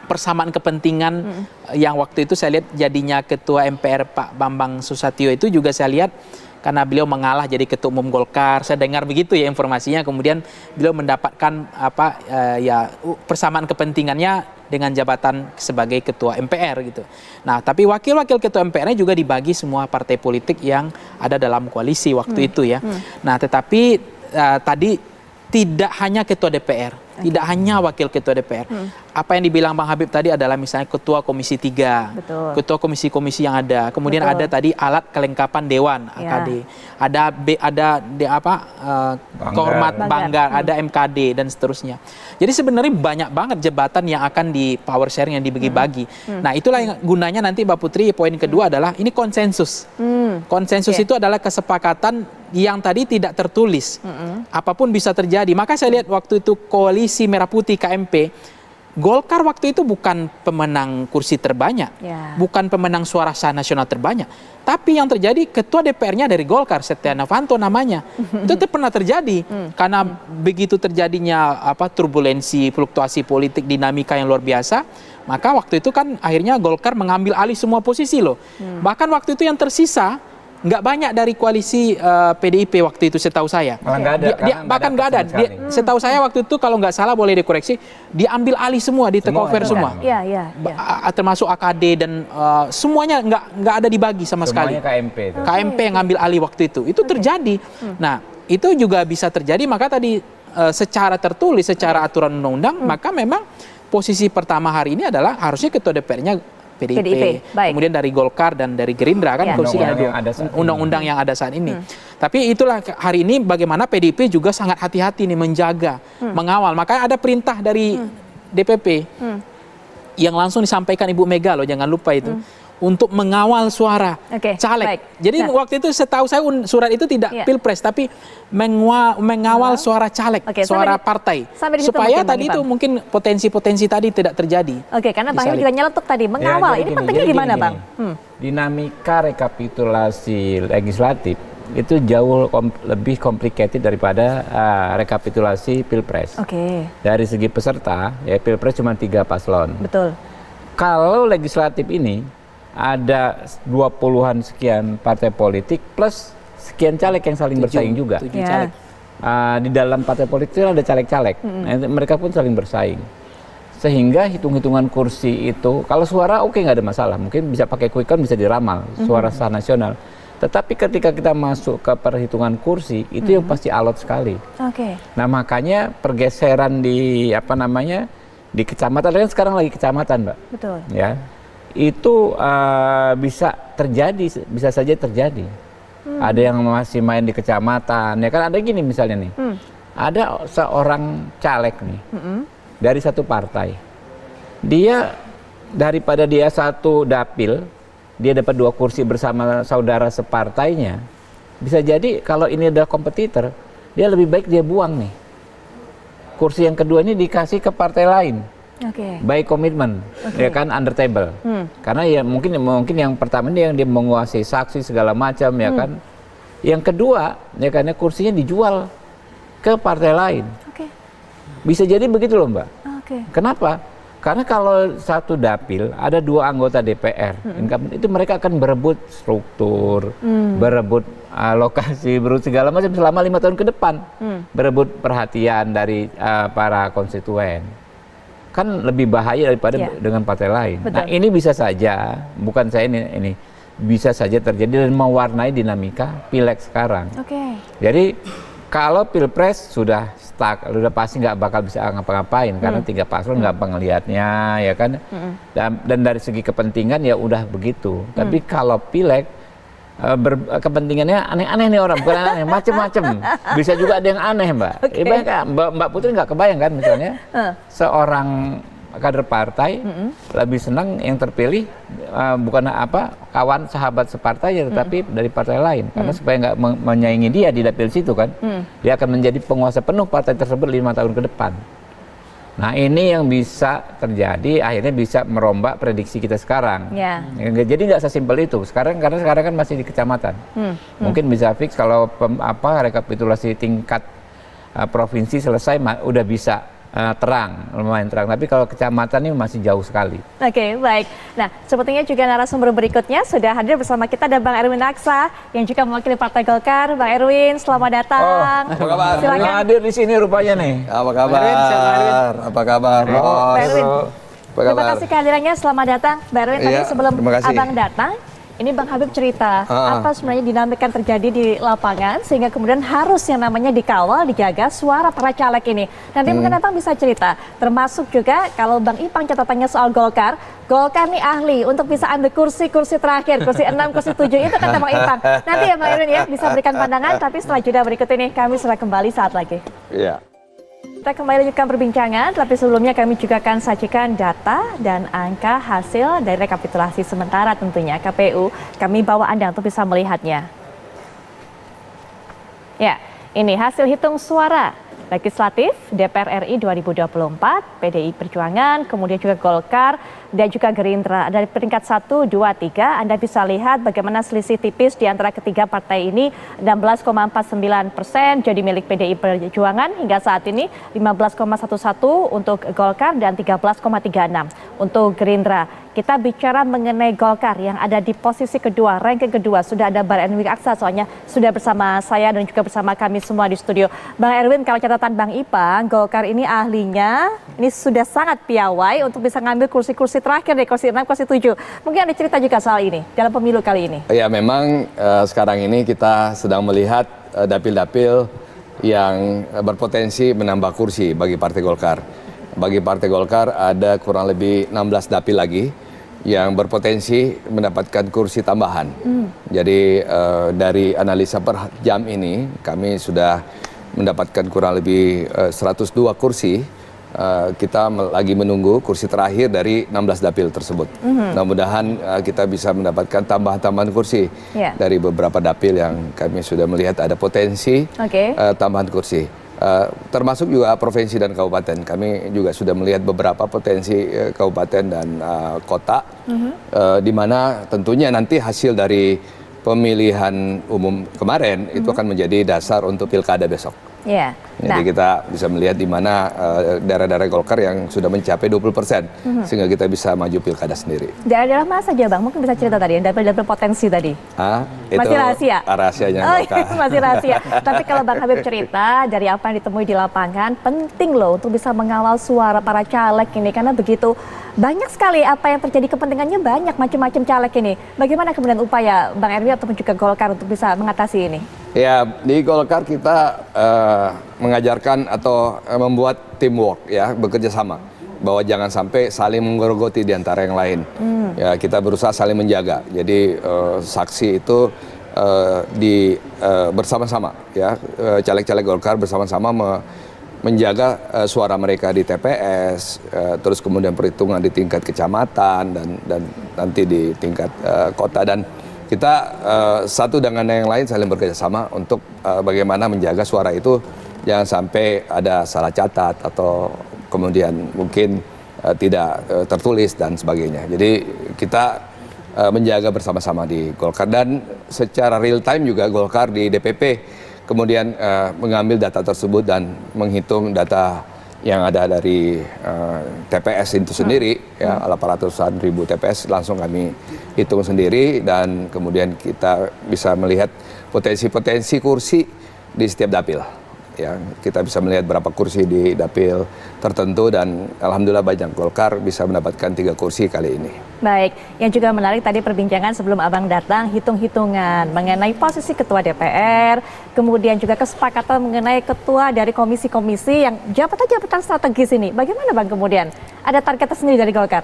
persamaan kepentingan yang waktu itu saya lihat jadinya ketua MPR Pak Bambang Susatyo itu juga saya lihat karena beliau mengalah jadi ketua umum Golkar. Saya dengar begitu ya informasinya. Kemudian beliau mendapatkan persamaan kepentingannya dengan jabatan sebagai ketua MPR gitu. Nah, tapi wakil-wakil ketua MPR-nya juga dibagi semua partai politik yang ada dalam koalisi waktu itu ya. Nah, tetapi tadi tidak hanya ketua DPR, tidak hanya wakil ketua DPR. Apa yang dibilang Bang Habib tadi adalah misalnya ketua Komisi 3, ketua komisi-komisi yang ada. Kemudian ada tadi alat kelengkapan Dewan, AKD. Kehormat Banggar, ada MKD dan seterusnya. Jadi sebenarnya banyak banget jabatan yang akan di power sharing yang dibagi-bagi. Nah, itulah yang gunanya nanti Mbak Putri, poin kedua adalah ini konsensus. Konsensus itu adalah kesepakatan yang tadi tidak tertulis. Apapun bisa terjadi. Maka saya lihat waktu itu koalisi Merah Putih KMP, Golkar waktu itu bukan pemenang kursi terbanyak, bukan pemenang suara sah nasional terbanyak, tapi yang terjadi ketua DPR-nya dari Golkar, Setia Novanto namanya. Itu pernah terjadi karena begitu terjadinya turbulensi, fluktuasi politik, dinamika yang luar biasa. Maka waktu itu kan akhirnya Golkar mengambil alih semua posisi loh. Bahkan waktu itu yang tersisa nggak banyak dari koalisi PDIP waktu itu setahu saya. Bahkan nggak ada. Setahu saya waktu itu kalau nggak salah boleh dikoreksi, diambil alih semua, di take over semua. Termasuk AKD dan semuanya nggak ada dibagi sama sekali. KMP yang ngambil alih waktu itu. Itu terjadi. Nah, itu juga bisa terjadi. Maka tadi secara tertulis, secara aturan undang-undang, maka memang posisi pertama hari ini adalah harusnya ketua DPR-nya PDIP. Kemudian dari Golkar dan dari Gerindra kan undang-undang yang ada saat ini. Tapi itulah hari ini bagaimana PDIP juga sangat hati-hati nih menjaga, mengawal. Makanya ada perintah dari DPP yang langsung disampaikan Ibu Mega loh, jangan lupa itu. Untuk mengawal suara caleg. Baik. Jadi waktu itu setahu saya surat itu tidak pilpres, tapi mengawal suara caleg, suara partai. Supaya tadi itu mungkin potensi-potensi tadi tidak terjadi. Oke, karena Bang Heru juga nyeletuk tadi, mengawal. Ini pentingnya gimana Bang? Dinamika rekapitulasi legislatif itu jauh lebih complicated daripada rekapitulasi pilpres. Dari segi peserta, ya pilpres cuma 3 paslon. Betul. Kalau legislatif ini ada 20-an sekian partai politik plus sekian caleg yang saling bersaing juga. Caleg. Di dalam partai politik ada caleg-caleg. Mereka pun saling bersaing. Sehingga hitung-hitungan kursi itu, kalau suara nggak ada masalah. Mungkin bisa pakai quick count, bisa diramal suara sah nasional. Tetapi ketika kita masuk ke perhitungan kursi, itu yang pasti alot sekali. Nah makanya pergeseran di di kecamatan, kan sekarang lagi kecamatan, Mbak. Betul. Ya, itu bisa terjadi, bisa saja terjadi. Ada yang masih main di kecamatan, ya kan ada gini misalnya nih, ada seorang caleg nih dari satu partai, dia daripada dia satu dapil, dia dapat 2 kursi bersama saudara separtainya, bisa jadi kalau ini adalah kompetitor, dia lebih baik dia buang nih kursi yang kedua ini dikasih ke partai lain. By komitmen, ya kan, under table. Karena ya mungkin yang pertama ini yang dia menguasai saksi segala macam, ya kan. Yang kedua, ya karena kursinya dijual ke partai lain. Bisa jadi begitu loh, Mbak. Kenapa? Karena kalau satu dapil ada 2 anggota DPR, itu mereka akan berebut struktur, berebut lokasi, berebut segala macam selama 5 tahun ke depan, berebut perhatian dari para konstituen. Kan lebih bahaya daripada dengan partai lain. Nah ini bisa saja, bukan saya ini bisa saja terjadi dan mewarnai dinamika pileg sekarang. Jadi kalau pilpres sudah stuck, sudah pasti nggak bakal bisa ngapa-ngapain karena 3 paslon nggak ngelihatnya, ya kan. Dan dari segi kepentingan ya udah begitu. Tapi kalau pileg kepentingannya aneh-aneh nih orang, bukan aneh, macem-macem. Bisa juga ada yang aneh, Mbak. Mbak Putri nggak kebayang kan misalnya seorang kader partai lebih senang yang terpilih bukan kawan sahabat separtai, tetapi dari partai lain, karena supaya nggak menyaingi dia di dapil situ kan, dia akan menjadi penguasa penuh partai tersebut 5 tahun ke depan. Nah ini yang bisa terjadi, akhirnya bisa merombak prediksi kita sekarang. Jadi nggak sesimpel itu. Karena sekarang kan masih di kecamatan. Mungkin bisa fix kalau rekapitulasi tingkat provinsi selesai, udah bisa lumayan terang. Tapi kalau kecamatan ini masih jauh sekali. Baik. Nah, sepertinya juga narasumber berikutnya sudah hadir bersama kita, ada Bang Erwin Aksa yang juga mewakili Partai Golkar. Bang Erwin, selamat datang. Apa kabar? Silakan. Hadir di sini rupanya nih. Apa kabar? Apa kabar, Bos? Bang Erwin, terima kasih kehadirannya. Selamat datang, Bang Erwin. Tadi sebelum Abang datang, ini Bang Habib cerita apa sebenarnya dinamika yang terjadi di lapangan sehingga kemudian harus yang namanya dikawal, dijaga suara para caleg ini. Nanti mungkin Abang bisa cerita, termasuk juga kalau Bang Ipang catatannya soal Golkar nih ahli untuk bisa ambil kursi-kursi terakhir, kursi 6, kursi 7, itu kata Bang Ipang. Nanti ya Bang Erwin ya bisa berikan pandangan, tapi setelah jeda berikut ini kami sudah kembali saat lagi. Kita kembali lanjutkan perbincangan, tapi sebelumnya kami juga akan sajikan data dan angka hasil dari rekapitulasi sementara tentunya KPU. Kami bawa Anda untuk bisa melihatnya. Ya, ini hasil hitung suara legislatif DPR RI 2024, PDI Perjuangan, kemudian juga Golkar, dan juga Gerindra. Dari peringkat 1, 2, 3, Anda bisa lihat bagaimana selisih tipis di antara ketiga partai ini, 16,49% jadi milik PDI Perjuangan hingga saat ini, 15,11% untuk Golkar dan 13,36% untuk Gerindra. Kita bicara mengenai Golkar yang ada di posisi kedua, ranking kedua, sudah ada Bang Erwin Aksa, soalnya sudah bersama saya dan juga bersama kami semua di studio. Bang Erwin, kalau catatan Bang Ipang, Golkar ini ahlinya, ini sudah sangat piawai untuk bisa ngambil kursi-kursi terakhir deh, kursi 6, kursi 7. Mungkin ada cerita juga soal ini dalam pemilu kali ini. Ya memang sekarang ini kita sedang melihat dapil-dapil yang berpotensi menambah kursi bagi Partai Golkar. Bagi Partai Golkar ada kurang lebih 16 dapil lagi yang berpotensi mendapatkan kursi tambahan. Jadi dari analisa per jam ini kami sudah mendapatkan kurang lebih 102 kursi kita lagi menunggu kursi terakhir dari 16 dapil tersebut. Mudah-mudahan kita bisa mendapatkan tambahan-tambahan kursi dari beberapa dapil yang kami sudah melihat ada potensi tambahan kursi. Termasuk juga provinsi dan kabupaten. Kami juga sudah melihat beberapa potensi kabupaten dan kota, di mana tentunya nanti hasil dari pemilihan umum kemarin itu akan menjadi dasar untuk pilkada besok. Jadi kita bisa melihat di mana daerah-daerah Golkar yang sudah mencapai 20%, sehingga kita bisa maju pilkada sendiri. Daerah-daerah mana saja Bang? Mungkin bisa cerita tadi, dapil-dapil potensi tadi. Masih rahasia? Rahasianya Golkar. Masih rahasia. Tapi kalau Bang Habib cerita, dari apa yang ditemui di lapangan, penting loh untuk bisa mengawal suara para caleg ini, karena begitu banyak sekali apa yang terjadi, kepentingannya banyak, macam-macam caleg ini. Bagaimana kemudian upaya Bang Erwin ataupun juga Golkar untuk bisa mengatasi ini? Ya, di Golkar kita mengajarkan atau membuat teamwork, ya, bekerja sama, bahwa jangan sampai saling menggerogoti di antara yang lain. Ya, kita berusaha saling menjaga. Jadi saksi itu bersama-sama, ya, caleg-caleg Golkar bersama-sama menjaga suara mereka di TPS, terus kemudian perhitungan di tingkat kecamatan dan nanti di tingkat kota, dan kita satu dengan yang lain saling bekerjasama untuk bagaimana menjaga suara itu jangan sampai ada salah catat atau kemudian mungkin tidak tertulis dan sebagainya. Jadi kita menjaga bersama-sama di Golkar, dan secara real time juga Golkar di DPP kemudian mengambil data tersebut dan menghitung data yang ada dari TPS itu sendiri, ya, 800-an ribu TPS langsung kami hitung sendiri, dan kemudian kita bisa melihat potensi-potensi kursi di setiap dapil. Ya, kita bisa melihat berapa kursi di dapil tertentu, dan alhamdulillah banyak Golkar bisa mendapatkan 3 kursi kali ini. Baik, yang juga menarik tadi perbincangan sebelum Abang datang, hitung-hitungan mengenai posisi ketua DPR, kemudian juga kesepakatan mengenai ketua dari komisi-komisi yang jabatan-jabatan strategis ini. Bagaimana Bang kemudian? Ada target tersendiri dari Golkar?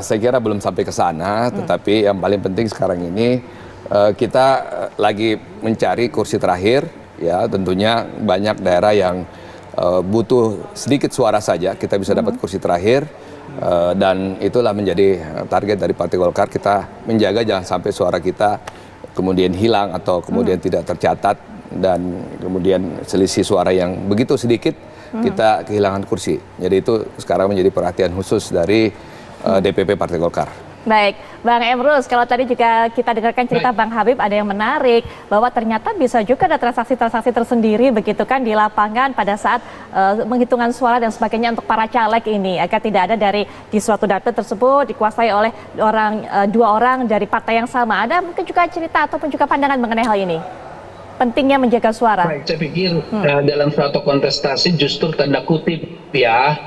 Saya kira belum sampai ke sana, tetapi yang paling penting sekarang ini kita lagi mencari kursi terakhir. Ya, tentunya banyak daerah yang butuh sedikit suara saja kita bisa dapat kursi terakhir, dan itulah menjadi target dari Partai Golkar. Kita menjaga jangan sampai suara kita kemudian hilang atau kemudian tidak tercatat, dan kemudian selisih suara yang begitu sedikit kita kehilangan kursi. Jadi itu sekarang menjadi perhatian khusus dari DPP Partai Golkar. Baik, Bang Emrus, kalau tadi juga kita dengarkan cerita Bang Habib, ada yang menarik bahwa ternyata bisa juga ada transaksi-transaksi tersendiri begitu kan di lapangan pada saat penghitungan suara dan sebagainya untuk para caleg ini, agar tidak ada dari di suatu dapil tersebut dikuasai oleh dua orang dari partai yang sama. Ada mungkin juga cerita ataupun juga pandangan mengenai hal ini? Pentingnya menjaga suara. Baik, saya pikir dalam suatu kontestasi justru tanda kutip ya,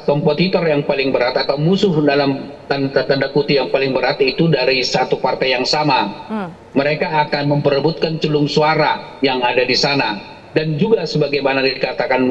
kompetitor yang paling berat atau musuh dalam tanda kutip yang paling berat itu dari satu partai yang sama. Mereka akan memperebutkan celung suara yang ada di sana, dan juga sebagaimana dikatakan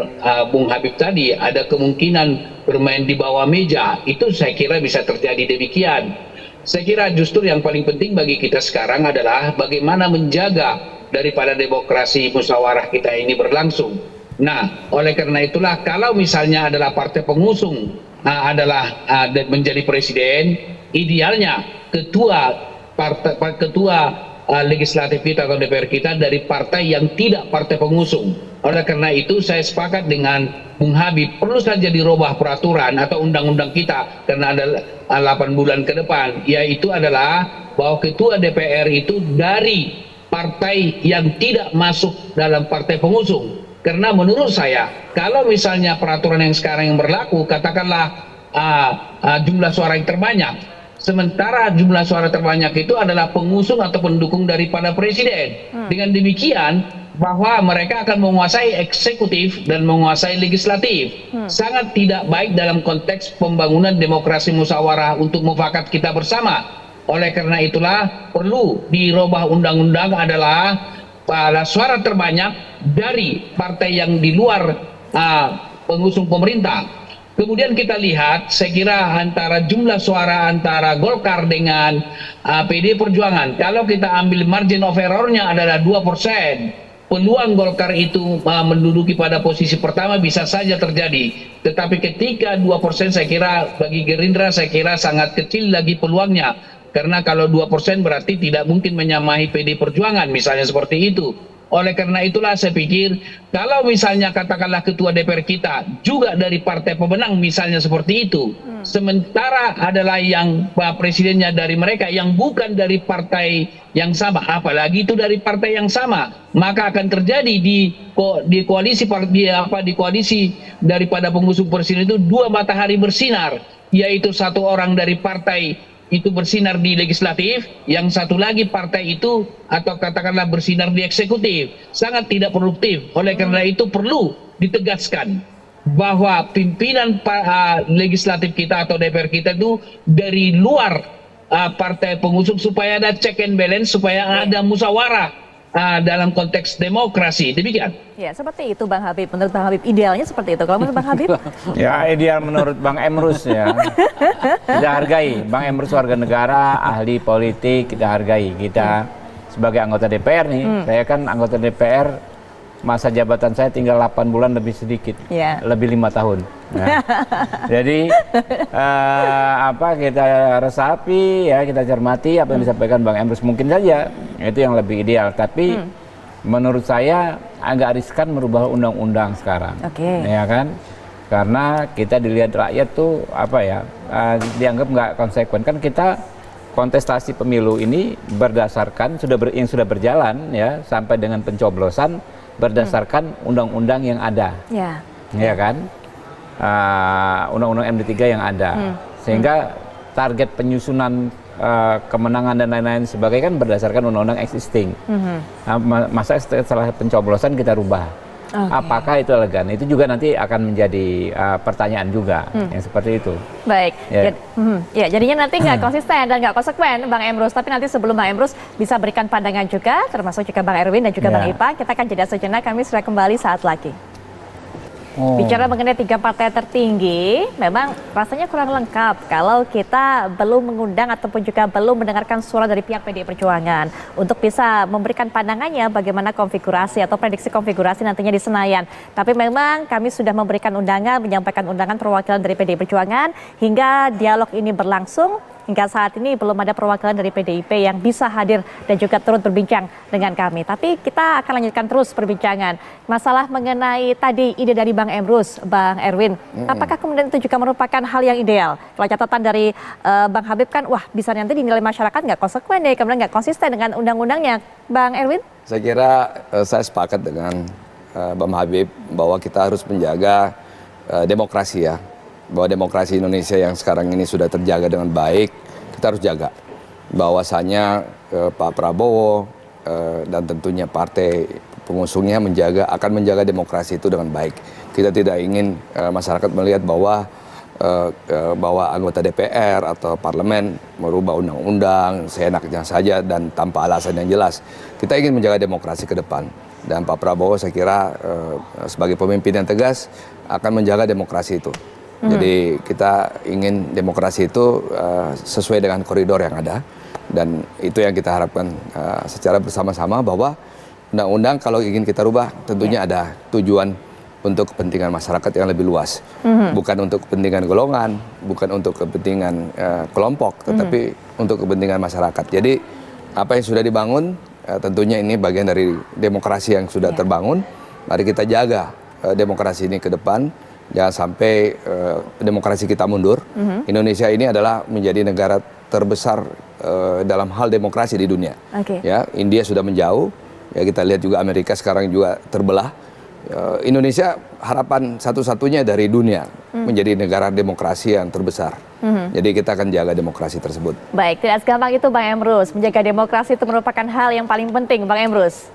Bung Habib tadi, ada kemungkinan bermain di bawah meja. Itu saya kira bisa terjadi demikian. Saya kira justru yang paling penting bagi kita sekarang adalah bagaimana menjaga daripada demokrasi musyawarah kita ini berlangsung. Nah, oleh karena itulah kalau misalnya adalah partai pengusung adalah menjadi presiden, idealnya ketua legislatif kita atau DPR kita dari partai yang tidak partai pengusung. Oleh karena itu saya sepakat dengan Bung Habib, perlu saja dirubah peraturan atau undang-undang kita karena ada 8 bulan ke depan, yaitu adalah bahwa ketua DPR itu dari partai yang tidak masuk dalam partai pengusung. Karena menurut saya, kalau misalnya peraturan yang sekarang yang berlaku, katakanlah jumlah suara yang terbanyak, sementara jumlah suara terbanyak itu adalah pengusung atau pendukung daripada presiden. Dengan demikian, bahwa mereka akan menguasai eksekutif dan menguasai legislatif. Sangat tidak baik dalam konteks pembangunan demokrasi musyawarah untuk mufakat kita bersama. Oleh karena itulah, perlu dirubah undang-undang adalah pada suara terbanyak dari partai yang di luar pengusung pemerintah. Kemudian kita lihat, saya kira antara jumlah suara antara Golkar dengan PD Perjuangan, kalau kita ambil margin of error-nya adalah 2%, peluang Golkar itu menduduki pada posisi pertama bisa saja terjadi. Tetapi ketika 2% saya kira bagi Gerindra saya kira sangat kecil lagi peluangnya. Karena kalau 2% berarti tidak mungkin menyamai PD Perjuangan misalnya seperti itu. Oleh karena itulah saya pikir kalau misalnya katakanlah ketua DPR kita juga dari partai pemenang misalnya seperti itu, sementara adalah yang presidennya dari mereka yang bukan dari partai yang sama, apalagi itu dari partai yang sama, maka akan terjadi di koalisi di koalisi daripada pengusung presiden itu dua matahari bersinar, yaitu satu orang dari partai itu bersinar di legislatif, yang satu lagi partai itu atau katakanlah bersinar di eksekutif, sangat tidak produktif. Oleh karena itu perlu ditegaskan bahwa pimpinan legislatif kita atau DPR kita itu dari luar partai pengusung supaya ada check and balance, supaya ada musyawarah dalam konteks demokrasi. Demikian. Ya, seperti itu Bang Habib. Menurut Bang Habib idealnya seperti itu. Kalau menurut Bang Habib? Ya, ideal menurut Bang Emrus ya. Kita hargai. Bang Emrus warga negara, ahli politik, kita hargai. Kita sebagai anggota DPR nih, saya kan anggota DPR, masa jabatan saya tinggal 8 bulan lebih sedikit. Lebih 5 tahun. Nah, jadi kita resapi ya, kita cermati apa yang disampaikan Bang Emrus, mungkin saja itu yang lebih ideal, tapi menurut saya agak riskan merubah undang-undang sekarang. Ya kan? Karena kita dilihat rakyat tuh dianggap nggak konsekuen. Kan kita kontestasi pemilu ini berdasarkan yang sudah berjalan ya sampai dengan pencoblosan berdasarkan undang-undang yang ada. Ya kan? Undang-undang MD3 yang ada, sehingga target penyusunan kemenangan dan lain-lain sebagainya kan berdasarkan undang-undang existing. Masa setelah pencoblosan kita rubah, apakah itu elegan? Itu juga nanti akan menjadi pertanyaan juga yang seperti itu. Baik, ya jadinya nanti nggak konsisten dan nggak konsekuen Bang Emrus. Tapi nanti sebelum Bang Emrus bisa berikan pandangan juga, termasuk juga Bang Erwin dan juga Bang Ipa, kita akan jeda sejenak. Kami sudah kembali saat lagi. Bicara mengenai 3 partai tertinggi, memang rasanya kurang lengkap kalau kita belum mengundang ataupun juga belum mendengarkan suara dari pihak PDI Perjuangan untuk bisa memberikan pandangannya bagaimana konfigurasi atau prediksi konfigurasi nantinya di Senayan. Tapi memang kami sudah memberikan undangan, menyampaikan undangan perwakilan dari PDI Perjuangan hingga dialog ini berlangsung. Hingga saat ini belum ada perwakilan dari PDIP yang bisa hadir dan juga turut berbincang dengan kami. Tapi kita akan lanjutkan terus perbincangan. Masalah mengenai tadi ide dari Bang Emrus, Bang Erwin, apakah kemudian itu juga merupakan hal yang ideal? Kalau catatan dari Bang Habib kan, wah bisa nanti dinilai masyarakat nggak konsekuen deh, kemudian nggak konsisten dengan undang-undangnya. Bang Erwin? Saya kira saya sepakat dengan Bang Habib bahwa kita harus menjaga demokrasi ya. Bahwa demokrasi Indonesia yang sekarang ini sudah terjaga dengan baik, kita harus jaga. Bahwasanya Pak Prabowo dan tentunya partai pengusungnya akan menjaga demokrasi itu dengan baik. Kita tidak ingin masyarakat melihat bahwa anggota DPR atau parlemen merubah undang-undang seenaknya saja dan tanpa alasan yang jelas. Kita ingin menjaga demokrasi ke depan. Dan Pak Prabowo saya kira sebagai pemimpin yang tegas akan menjaga demokrasi itu. Jadi kita ingin demokrasi itu sesuai dengan koridor yang ada, dan itu yang kita harapkan secara bersama-sama bahwa undang-undang kalau ingin kita rubah tentunya ada tujuan untuk kepentingan masyarakat yang lebih luas, bukan untuk kepentingan golongan, bukan untuk kepentingan kelompok, tetapi untuk kepentingan masyarakat. Jadi apa yang sudah dibangun tentunya ini bagian dari demokrasi yang sudah terbangun. Mari kita jaga demokrasi ini ke depan. Jangan sampai demokrasi kita mundur. Indonesia ini adalah menjadi negara terbesar dalam hal demokrasi di dunia. Ya, India sudah menjauh. Ya, kita lihat juga Amerika sekarang juga terbelah. Indonesia harapan satu-satunya dari dunia menjadi negara demokrasi yang terbesar. Jadi kita akan jaga demokrasi tersebut. Baik, tidak segampang itu Bang Emrus. Menjaga demokrasi itu merupakan hal yang paling penting, Bang Emrus.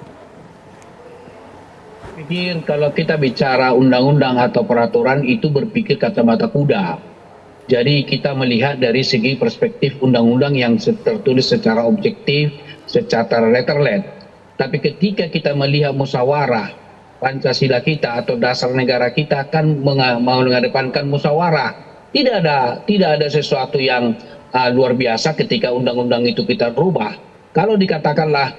Pikir kalau kita bicara undang-undang atau peraturan itu berpikir kacamata kuda. Jadi kita melihat dari segi perspektif undang-undang yang tertulis secara objektif, secara letterlet. Tapi ketika kita melihat musyawarah, Pancasila kita atau dasar negara kita kan mengedepankan musyawarah. Tidak ada sesuatu yang luar biasa ketika undang-undang itu kita rubah. Kalau dikatakanlah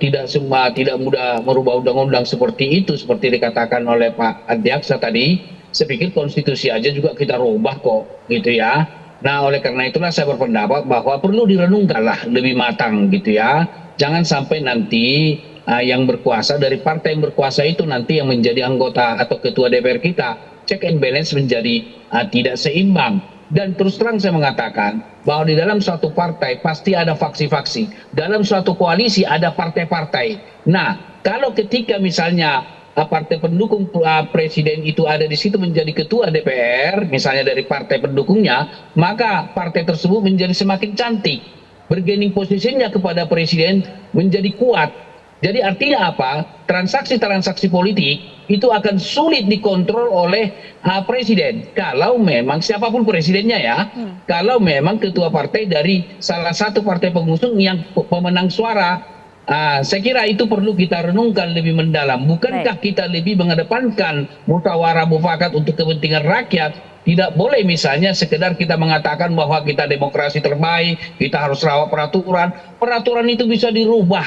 tidak mudah merubah undang-undang seperti itu, seperti dikatakan oleh Pak Adiaksa tadi. Saya pikir konstitusi aja juga kita rubah kok, gitu ya. Nah, oleh karena itulah saya berpendapat bahwa perlu direnungkanlah lebih matang, gitu ya. Jangan sampai nanti yang berkuasa dari partai yang berkuasa itu nanti yang menjadi anggota atau ketua DPR kita, check and balance menjadi tidak seimbang. Dan terus terang saya mengatakan bahwa di dalam suatu partai pasti ada faksi-faksi. Dalam suatu koalisi ada partai-partai. Nah, kalau ketika misalnya partai pendukung presiden itu ada di situ menjadi ketua DPR, misalnya dari partai pendukungnya, maka partai tersebut menjadi semakin cantik. Bergaining posisinya kepada presiden menjadi kuat. Jadi artinya apa? Transaksi-transaksi politik itu akan sulit dikontrol oleh presiden. Kalau memang siapapun presidennya ya, kalau memang ketua partai dari salah satu partai pengusung yang pemenang suara. Saya kira itu perlu kita renungkan lebih mendalam. Bukankah kita lebih mengedepankan musyawarah mufakat untuk kepentingan rakyat? Tidak boleh misalnya sekedar kita mengatakan bahwa kita demokrasi terbaik, kita harus rawat peraturan. Peraturan itu bisa dirubah,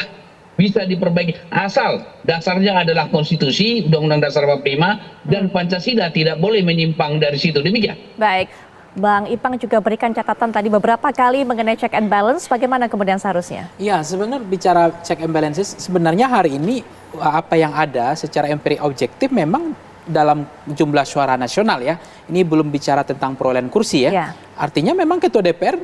bisa diperbaiki. Asal dasarnya adalah konstitusi, Undang-Undang Dasar 45, dan Pancasila tidak boleh menyimpang dari situ. Demikian. Baik, Bang Ipang juga berikan catatan tadi beberapa kali mengenai check and balance. Bagaimana kemudian seharusnya? Ya, sebenarnya bicara check and balances, sebenarnya hari ini apa yang ada secara empirik objektif memang dalam jumlah suara nasional ya. Ini belum bicara tentang perolehan kursi ya. Artinya memang ketua DPR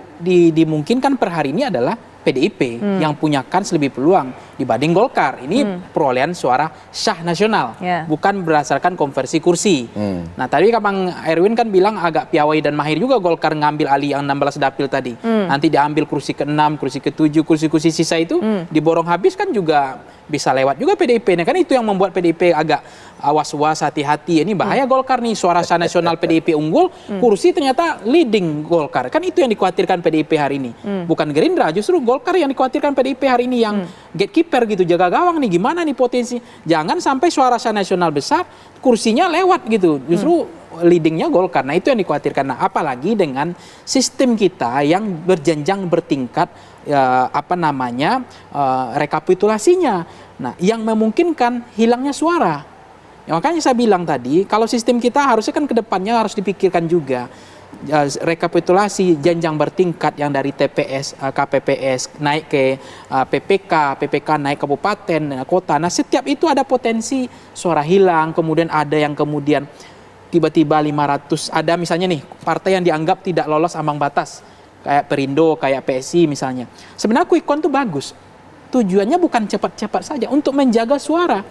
dimungkinkan per hari ini adalah PDIP yang punya kans lebih peluang dibanding Golkar. Ini perolehan suara sah nasional, bukan berdasarkan konversi kursi. Nah, tadi Bang Erwin kan bilang agak piawai dan mahir juga Golkar ngambil alih yang 16 dapil tadi. Nanti diambil kursi ke-6, kursi ke-7, kursi-kursi sisa itu diborong habis kan juga bisa lewat juga PDIP. Nah, kan itu yang membuat PDIP agak awas-was, hati-hati. Ini bahaya Golkar nih, suara sah nasional PDIP unggul, kursi ternyata leading Golkar. Kan itu yang dikhawatirkan PDIP hari ini. Bukan Gerindra, justru Golkar yang dikhawatirkan PDIP hari ini yang gatekeeper gitu, jaga gawang nih, gimana nih potensi. Jangan sampai suara sah nasional besar, kursinya lewat gitu. Justru leadingnya Golkar. Nah, itu yang dikhawatirkan. Nah, apalagi dengan sistem kita yang berjenjang bertingkat rekapitulasinya. Nah, yang memungkinkan hilangnya suara. Ya, makanya saya bilang tadi, kalau sistem kita harusnya kan ke depannya harus dipikirkan juga rekapitulasi jenjang bertingkat yang dari TPS, KPPS naik ke PPK naik kabupaten, kota. Nah, setiap itu ada potensi suara hilang, kemudian ada yang kemudian tiba-tiba 500, ada misalnya nih partai yang dianggap tidak lolos ambang batas, kayak Perindo, kayak PSI misalnya. Sebenarnya quick count itu bagus. Tujuannya bukan cepat-cepat saja, untuk menjaga suara.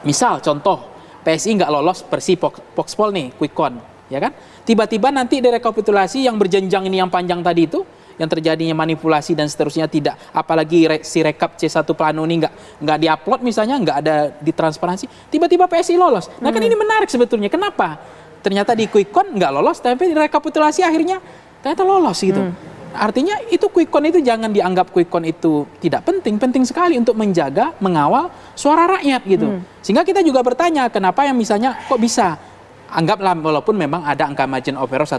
Misal contoh, PSI nggak lolos Persi Voxpol nih, quick count, ya kan? Tiba-tiba nanti di rekapitulasi yang berjenjang ini yang panjang tadi itu, yang terjadinya manipulasi dan seterusnya tidak, apalagi si rekap C1 Plano ini nggak diupload misalnya, nggak ada di transparansi, tiba-tiba PSI lolos. Nah, kan ini menarik sebetulnya. Kenapa? Ternyata di quick count nggak lolos, tapi di rekapitulasi akhirnya ternyata lolos gitu. Artinya itu quick count itu jangan dianggap quick count itu tidak penting, penting sekali untuk menjaga, mengawal suara rakyat gitu. Sehingga kita juga bertanya, kenapa yang misalnya kok bisa? Anggaplah walaupun memang ada angka margin of error 1%.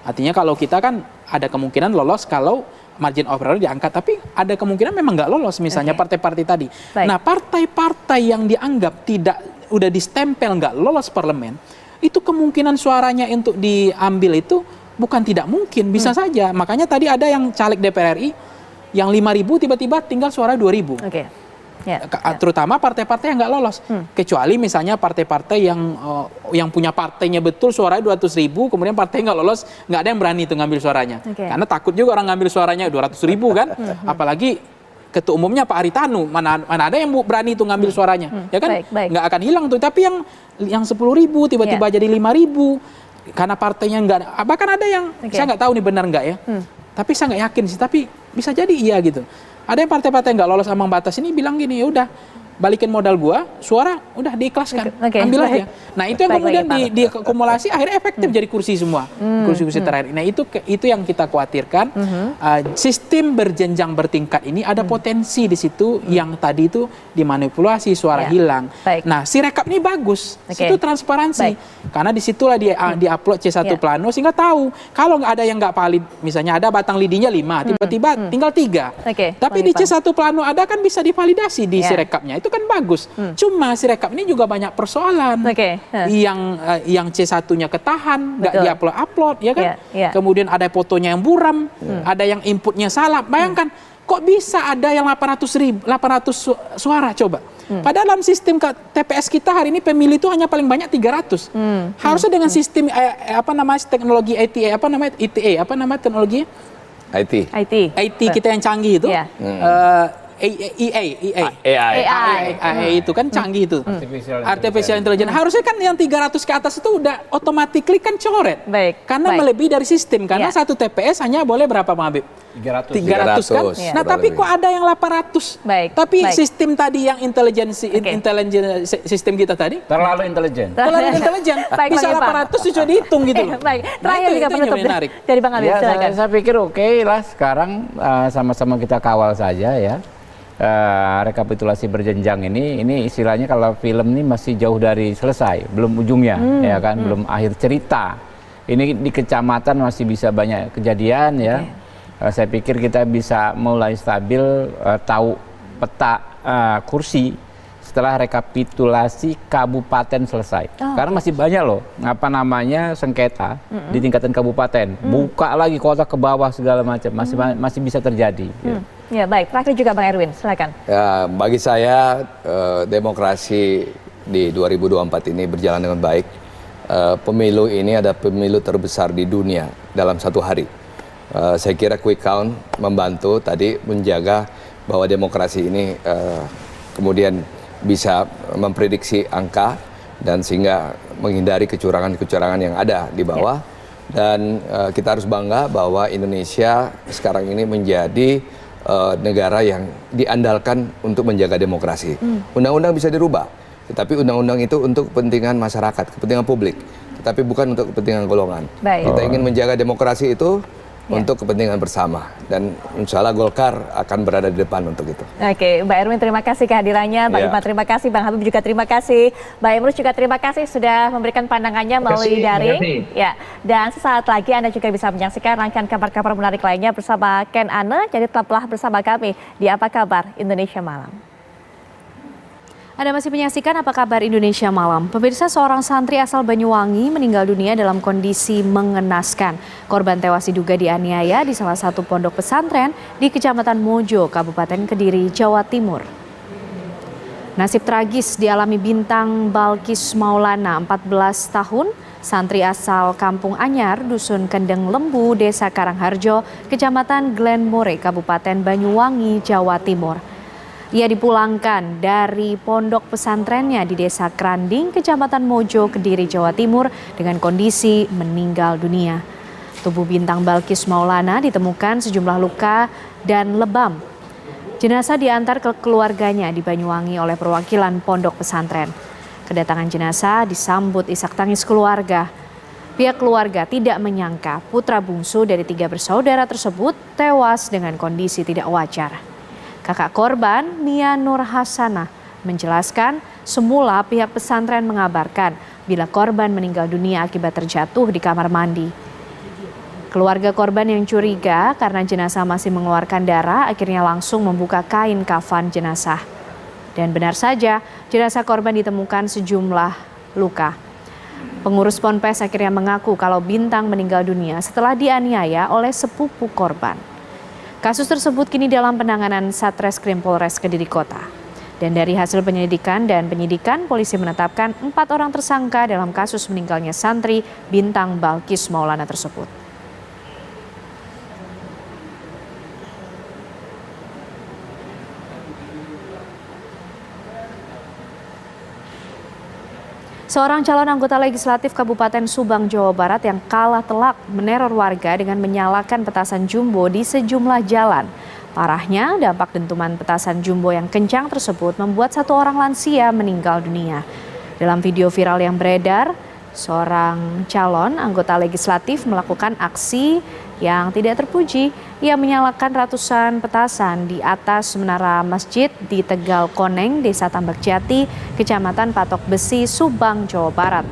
Artinya kalau kita kan ada kemungkinan lolos kalau margin of error diangkat, tapi ada kemungkinan memang nggak lolos misalnya partai-partai tadi. Nah, partai-partai yang dianggap tidak udah distempel nggak lolos parlemen, itu kemungkinan suaranya untuk diambil itu bukan tidak mungkin, bisa saja. Makanya tadi ada yang caleg DPR RI yang 5.000 tiba-tiba tinggal suara 2.000. Terutama partai-partai yang nggak lolos. Kecuali misalnya partai-partai yang punya partainya betul suaranya 200.000, kemudian partai nggak lolos, nggak ada yang berani itu ngambil suaranya. Karena takut juga orang ngambil suaranya 200.000 kan. Apalagi ketua umumnya Pak Haritanu, mana ada yang berani itu ngambil suaranya, ya kan? Nggak akan hilang tuh. Tapi yang 10.000 tiba-tiba jadi 5.000. Karena partainya nggak, bahkan ada yang saya nggak tahu nih benar nggak ya, tapi saya nggak yakin sih, tapi bisa jadi iya gitu. Ada yang partai-partai nggak lolos ambang batas ini bilang gini, ya udah balikin modal gua, suara udah diikhlaskan, ambil aja. Nah itu yang kemudian diakumulasi akhirnya efektif jadi kursi semua, kursi-kursi terakhir. Nah itu yang kita khawatirkan. Sistem berjenjang bertingkat ini ada potensi di situ yang tadi itu dimanipulasi, suara hilang. Nah Sirekap ini bagus, itu transparansi, karena disitulah di-upload C1 plano sehingga tahu kalau nggak ada yang nggak valid, misalnya ada batang lidinya 5, tiba-tiba tinggal 3. Tapi di C1 plano ada kan bisa divalidasi di Sirekapnya. Itu kan bagus. Cuma Sirekap ini juga banyak persoalan. Yang C1-nya ketahan, nggak diupload, ya kan? Kemudian ada fotonya yang buram, ada yang inputnya salah. Bayangkan, kok bisa ada yang 800 suara coba? Padahal dalam sistem TPS kita hari ini pemilih itu hanya paling banyak 300. Harusnya dengan sistem teknologi ITA, teknologi IT kita yang canggih itu. AI itu kan canggih itu. Artificial Intelligence. Harusnya kan yang 300 ke atas itu udah automatically kan coret. Karena melebihi dari sistem. Karena satu TPS hanya boleh berapa, Bang Habib? 300 kan? Nah, tapi kok ada yang 800? Tapi sistem tadi yang intelligence sistem kita tadi terlalu intelijen. Bisa 800 sudah dihitung gitu loh. Terakhir juga penutup dari Bang Habib, silakan. Saya pikir oke lah sekarang sama-sama kita kawal saja ya. Rekapitulasi berjenjang ini istilahnya kalau film ini masih jauh dari selesai, belum ujungnya, ya kan, belum akhir cerita. Ini di kecamatan masih bisa banyak kejadian ya. Saya pikir kita bisa mulai stabil, tahu peta kursi setelah rekapitulasi kabupaten selesai. Karena masih banyak loh sengketa di tingkatan kabupaten. Buka lagi kota ke bawah segala macam, masih bisa terjadi. Ya baik, terakhir juga Bang Erwin, silakan. Ya, bagi saya demokrasi di 2024 ini berjalan dengan baik. Pemilu ini ada pemilu terbesar di dunia dalam satu hari. Saya kira quick count membantu tadi menjaga bahwa demokrasi ini kemudian bisa memprediksi angka dan sehingga menghindari kecurangan-kecurangan yang ada di bawah. Dan kita harus bangga bahwa Indonesia sekarang ini menjadi negara yang diandalkan untuk menjaga demokrasi. Undang-undang bisa dirubah, tetapi undang-undang itu untuk kepentingan masyarakat, kepentingan publik, tetapi bukan untuk kepentingan golongan. Kita ingin menjaga demokrasi itu untuk kepentingan bersama, dan insya Allah Golkar akan berada di depan untuk itu. Oke, Mbak Erwin terima kasih kehadirannya, Mbak Irma terima kasih, Bang Habib juga terima kasih, Mbak Emrus juga terima kasih sudah memberikan pandangannya melalui daring. Ya, dan sesaat lagi Anda juga bisa menyaksikan rangkaian kabar-kabar menarik lainnya bersama Ken Ane. Jadi tetaplah bersama kami di Apa Kabar Indonesia Malam. Anda masih menyaksikan Apa Kabar Indonesia Malam. Pemirsa, seorang santri asal Banyuwangi meninggal dunia dalam kondisi mengenaskan. Korban tewas diduga dianiaya di salah satu pondok pesantren di Kecamatan Mojo, Kabupaten Kediri, Jawa Timur. Nasib tragis dialami Bintang Balkis Maulana, 14 tahun, santri asal Kampung Anyar, Dusun Kendeng Lembu, Desa Karangharjo, Kecamatan Glenmore, Kabupaten Banyuwangi, Jawa Timur. Ia dipulangkan dari pondok pesantrennya di Desa Kranding, Kecamatan Mojo, Kediri, Jawa Timur dengan kondisi meninggal dunia. Tubuh Bintang Balkis Maulana ditemukan sejumlah luka dan lebam. Jenazah diantar ke keluarganya di Banyuwangi oleh perwakilan pondok pesantren. Kedatangan jenazah disambut isak tangis keluarga. Pihak keluarga tidak menyangka putra bungsu dari 3 bersaudara tersebut tewas dengan kondisi tidak wajar. Kakak korban, Mia Nur Hasanah, menjelaskan semula pihak pesantren mengabarkan bila korban meninggal dunia akibat terjatuh di kamar mandi. Keluarga korban yang curiga karena jenazah masih mengeluarkan darah akhirnya langsung membuka kain kafan jenazah. Dan benar saja, jenazah korban ditemukan sejumlah luka. Pengurus Ponpes akhirnya mengaku kalau Bintang meninggal dunia setelah dianiaya oleh sepupu korban. Kasus tersebut kini dalam penanganan Satreskrim Polres Kediri Kota. Dan dari hasil penyelidikan dan penyidikan, polisi menetapkan 4 orang tersangka dalam kasus meninggalnya santri Bintang Balkis Maulana tersebut. Seorang calon anggota legislatif Kabupaten Subang, Jawa Barat yang kalah telak meneror warga dengan menyalakan petasan jumbo di sejumlah jalan. Parahnya, dampak dentuman petasan jumbo yang kencang tersebut membuat 1 orang lansia meninggal dunia. Dalam video viral yang beredar, seorang calon anggota legislatif melakukan aksi yang tidak terpuji. Ia menyalakan ratusan petasan di atas menara masjid di Tegal Koneng, Desa Tambak Jati, Kecamatan Patok Besi, Subang, Jawa Barat.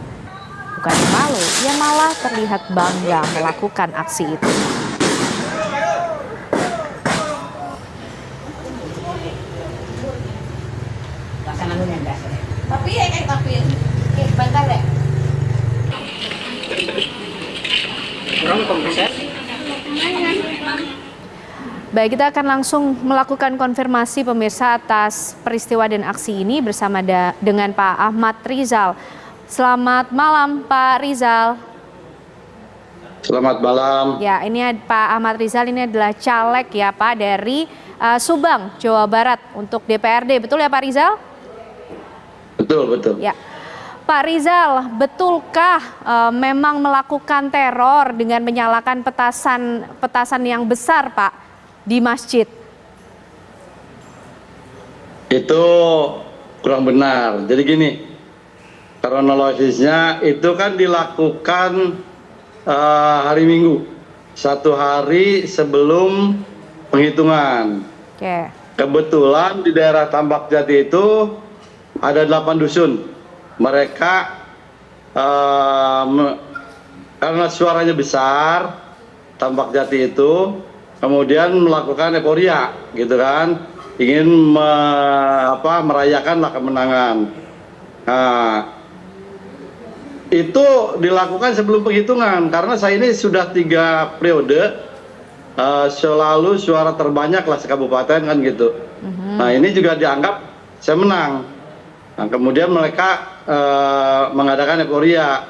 Bukan malu, ia malah terlihat bangga melakukan aksi itu. Baik, kita akan langsung melakukan konfirmasi pemirsa atas peristiwa dan aksi ini bersama dengan Pak Ahmad Rizal. Selamat malam Pak Rizal. Selamat malam. Ya, ini Pak Ahmad Rizal ini adalah caleg ya Pak dari Subang, Jawa Barat untuk DPRD. Betul ya Pak Rizal? Betul, betul. Ya. Pak Rizal, betulkah memang melakukan teror dengan menyalakan petasan yang besar Pak di masjid? Itu kurang benar. Jadi gini, kronologisnya itu kan dilakukan hari Minggu, 1 hari sebelum penghitungan. Oke. Kebetulan di daerah Tambak Jati itu ada 8 dusun. Mereka karena suaranya besar, Tambak Jati itu kemudian melakukan euforia, gitu kan, ingin merayakanlah kemenangan. Nah, itu dilakukan sebelum penghitungan karena saya ini sudah 3 periode selalu suara terbanyak lah sekabupaten kan gitu. Nah ini juga dianggap saya menang. Nah, kemudian mereka mengadakan euforia.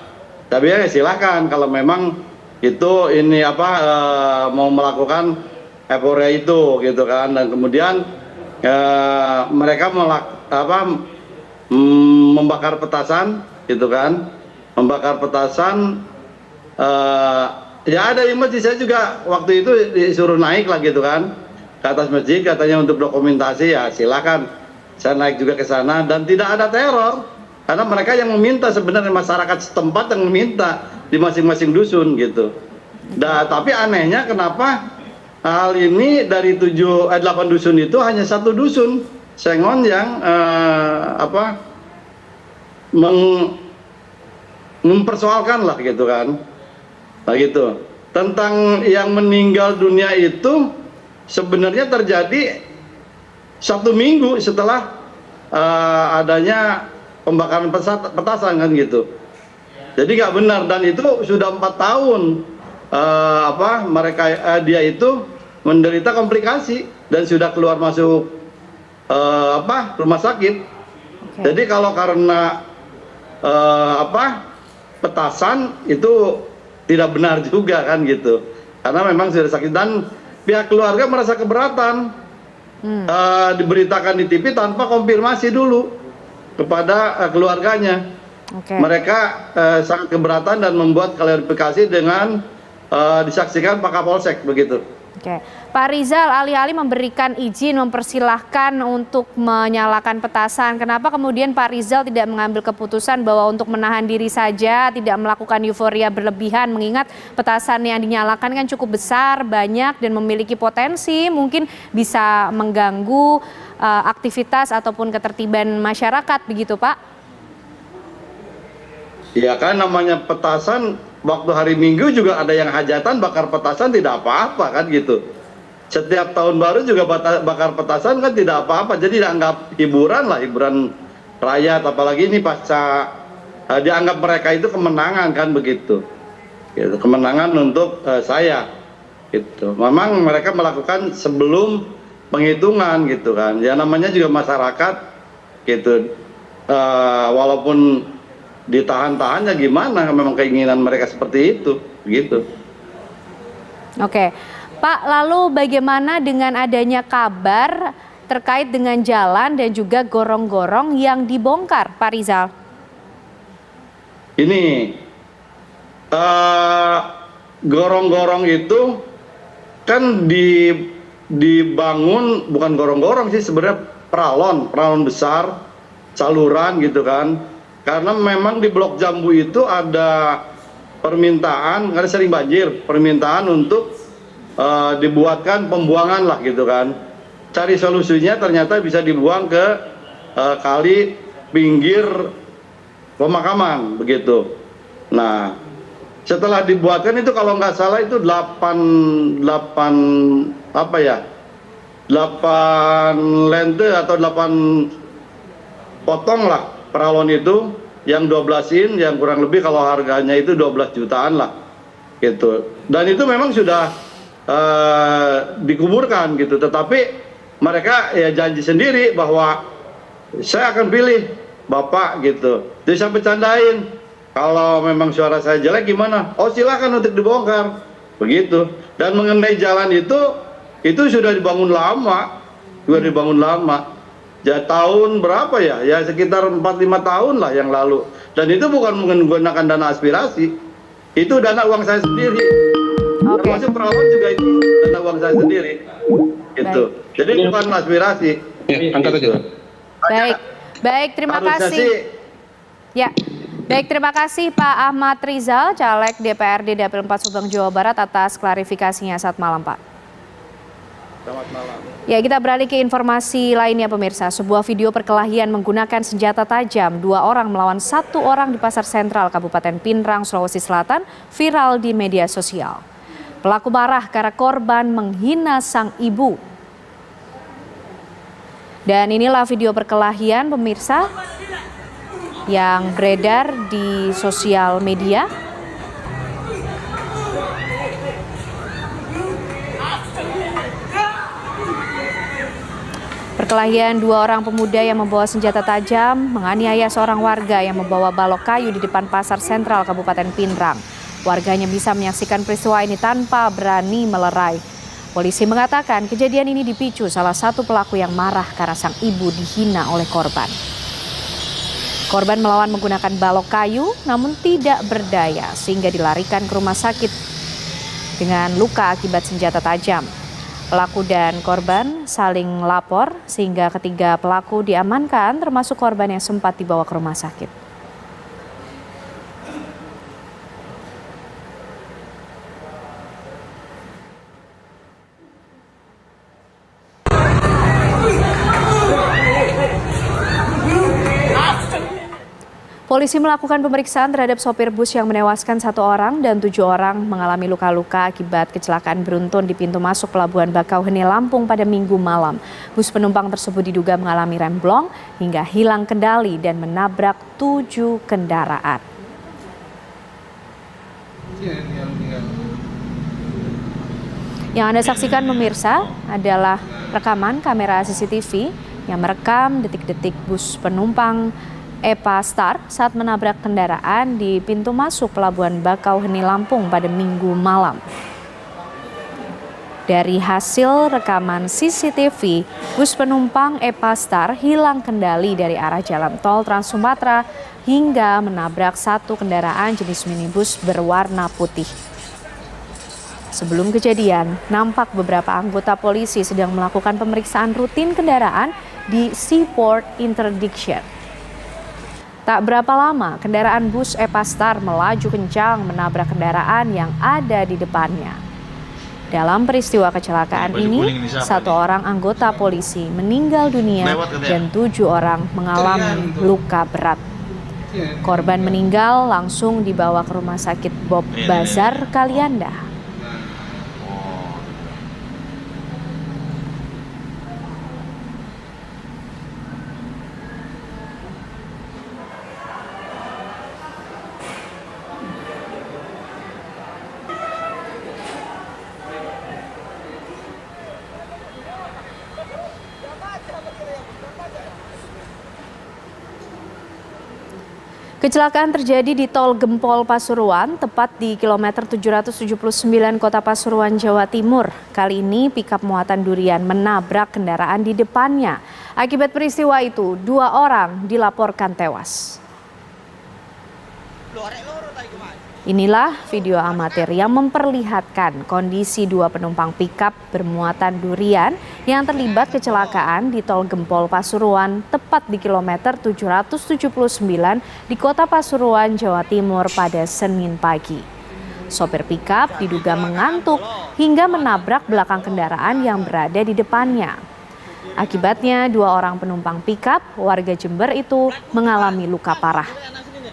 Tapi ya silakan kalau memang itu ini mau melakukan euforia itu gitu kan. Dan kemudian mereka membakar petasan gitu kan. Membakar petasan ya ada di masjid. Saya juga waktu itu disuruh naik lah gitu kan ke atas masjid katanya untuk dokumentasi, ya silakan. Saya naik juga ke sana dan tidak ada teror. Karena mereka yang meminta sebenarnya, masyarakat setempat yang meminta di masing-masing dusun gitu. Tapi anehnya kenapa hal ini dari 8 dusun itu hanya 1 dusun Sengon yang mempersoalkan lah gitu kan. Nah gitu. Tentang yang meninggal dunia itu sebenarnya terjadi 1 minggu setelah adanya pembakaran petasan kan gitu. Jadi nggak benar, dan itu sudah 4 tahun dia itu menderita komplikasi dan sudah keluar masuk rumah sakit. Jadi kalau karena petasan itu tidak benar juga kan gitu, karena memang sudah sakit dan pihak keluarga merasa keberatan diberitakan di TV tanpa konfirmasi dulu kepada keluarganya. Mereka sangat keberatan dan membuat klarifikasi dengan disaksikan Pak Kapolsek begitu. Oke, Pak Rizal, alih-alih memberikan izin, mempersilahkan untuk menyalakan petasan, kenapa kemudian Pak Rizal tidak mengambil keputusan bahwa untuk menahan diri saja, tidak melakukan euforia berlebihan, mengingat petasan yang dinyalakan kan cukup besar, banyak, dan memiliki potensi, mungkin bisa mengganggu aktivitas ataupun ketertiban masyarakat, begitu Pak? Ya kan namanya petasan, waktu hari Minggu juga ada yang hajatan bakar petasan tidak apa-apa kan gitu. Setiap tahun baru juga bakar petasan kan tidak apa-apa. Jadi dianggap hiburan lah, hiburan rakyat. Apalagi ini pasca dianggap mereka itu kemenangan kan begitu. Gitu, kemenangan untuk saya. Gitu. Memang mereka melakukan sebelum penghitungan gitu kan. Ya namanya juga masyarakat gitu. Walaupun ditahan-tahannya gimana, memang keinginan mereka seperti itu gitu. Oke Pak, lalu bagaimana dengan adanya kabar terkait dengan jalan dan juga gorong-gorong yang dibongkar Pak Rizal? Ini gorong-gorong itu kan dibangun bukan gorong-gorong sih sebenarnya, peralon besar, saluran gitu kan. Karena memang di Blok Jambu itu ada permintaan, karena sering banjir, permintaan untuk dibuatkan pembuangan lah gitu kan. Cari solusinya ternyata bisa dibuang ke kali pinggir pemakaman begitu. Nah, setelah dibuatkan itu kalau nggak salah itu 8 lente atau 8 potong lah peralon itu, yang 12 in, yang kurang lebih kalau harganya itu 12 jutaan lah gitu. Dan itu memang sudah dikuburkan gitu, tetapi mereka ya janji sendiri bahwa saya akan pilih Bapak gitu. Jadi saya bercandain, kalau memang suara saya jelek gimana? Oh silakan untuk dibongkar begitu. Dan mengenai jalan itu sudah dibangun lama, ya tahun berapa ya? Ya sekitar 4-5 tahun lah yang lalu. Dan itu bukan menggunakan dana aspirasi, itu dana uang saya sendiri. Termasuk perawat juga itu dana uang saya sendiri, gitu. Jadi bukan aspirasi. Baik, terima kasih. Ya, baik, terima kasih Pak Ahmad Rizal, caleg DPRD Dapil 4 Subang, Jawa Barat atas klarifikasinya. Saat malam, Pak. Selamat malam. Ya, kita beralih ke informasi lainnya pemirsa. Sebuah video perkelahian menggunakan senjata tajam 2 orang melawan 1 orang di Pasar Sentral Kabupaten Pinrang, Sulawesi Selatan viral di media sosial. Pelaku marah karena korban menghina sang ibu. Dan inilah video perkelahian pemirsa yang beredar di sosial media. Perkelahian 2 orang pemuda yang membawa senjata tajam menganiaya seorang warga yang membawa balok kayu di depan Pasar Sentral Kabupaten Pinrang. Warganya bisa menyaksikan peristiwa ini tanpa berani melerai. Polisi mengatakan kejadian ini dipicu salah satu pelaku yang marah karena sang ibu dihina oleh korban. Korban melawan menggunakan balok kayu namun tidak berdaya sehingga dilarikan ke rumah sakit dengan luka akibat senjata tajam. Pelaku dan korban saling lapor sehingga ketiga pelaku diamankan termasuk korban yang sempat dibawa ke rumah sakit. Polisi melakukan pemeriksaan terhadap sopir bus yang menewaskan 1 orang dan 7 orang mengalami luka-luka akibat kecelakaan beruntun di pintu masuk Pelabuhan Bakauheni, Lampung pada Minggu malam. Bus penumpang tersebut diduga mengalami remblong hingga hilang kendali dan menabrak 7 kendaraan. Yang Anda saksikan pemirsa adalah rekaman kamera CCTV yang merekam detik-detik bus penumpang Epa Star saat menabrak kendaraan di pintu masuk Pelabuhan Bakauheni, Lampung pada Minggu malam. Dari hasil rekaman CCTV, bus penumpang Epa Star hilang kendali dari arah jalan tol Trans Sumatera hingga menabrak 1 kendaraan jenis minibus berwarna putih. Sebelum kejadian, nampak beberapa anggota polisi sedang melakukan pemeriksaan rutin kendaraan di Seaport Interdiction. Tak berapa lama, kendaraan bus Epa Star melaju kencang menabrak kendaraan yang ada di depannya. Dalam peristiwa kecelakaan ini, 1 orang anggota polisi meninggal dunia dan 7 orang mengalami luka berat. Korban meninggal langsung dibawa ke Rumah Sakit Bob Bazar, Kalianda. Kecelakaan terjadi di Tol Gempol Pasuruan, tepat di kilometer 779 Kota Pasuruan, Jawa Timur. Kali ini pikap muatan durian menabrak kendaraan di depannya. Akibat peristiwa itu, 2 orang dilaporkan tewas. Inilah video amatir yang memperlihatkan kondisi dua penumpang pickup bermuatan durian yang terlibat kecelakaan di Tol Gempol Pasuruan tepat di kilometer 779 di Kota Pasuruan, Jawa Timur pada Senin pagi. Sopir pickup diduga mengantuk hingga menabrak belakang kendaraan yang berada di depannya. Akibatnya dua orang penumpang pickup warga Jember itu mengalami luka parah.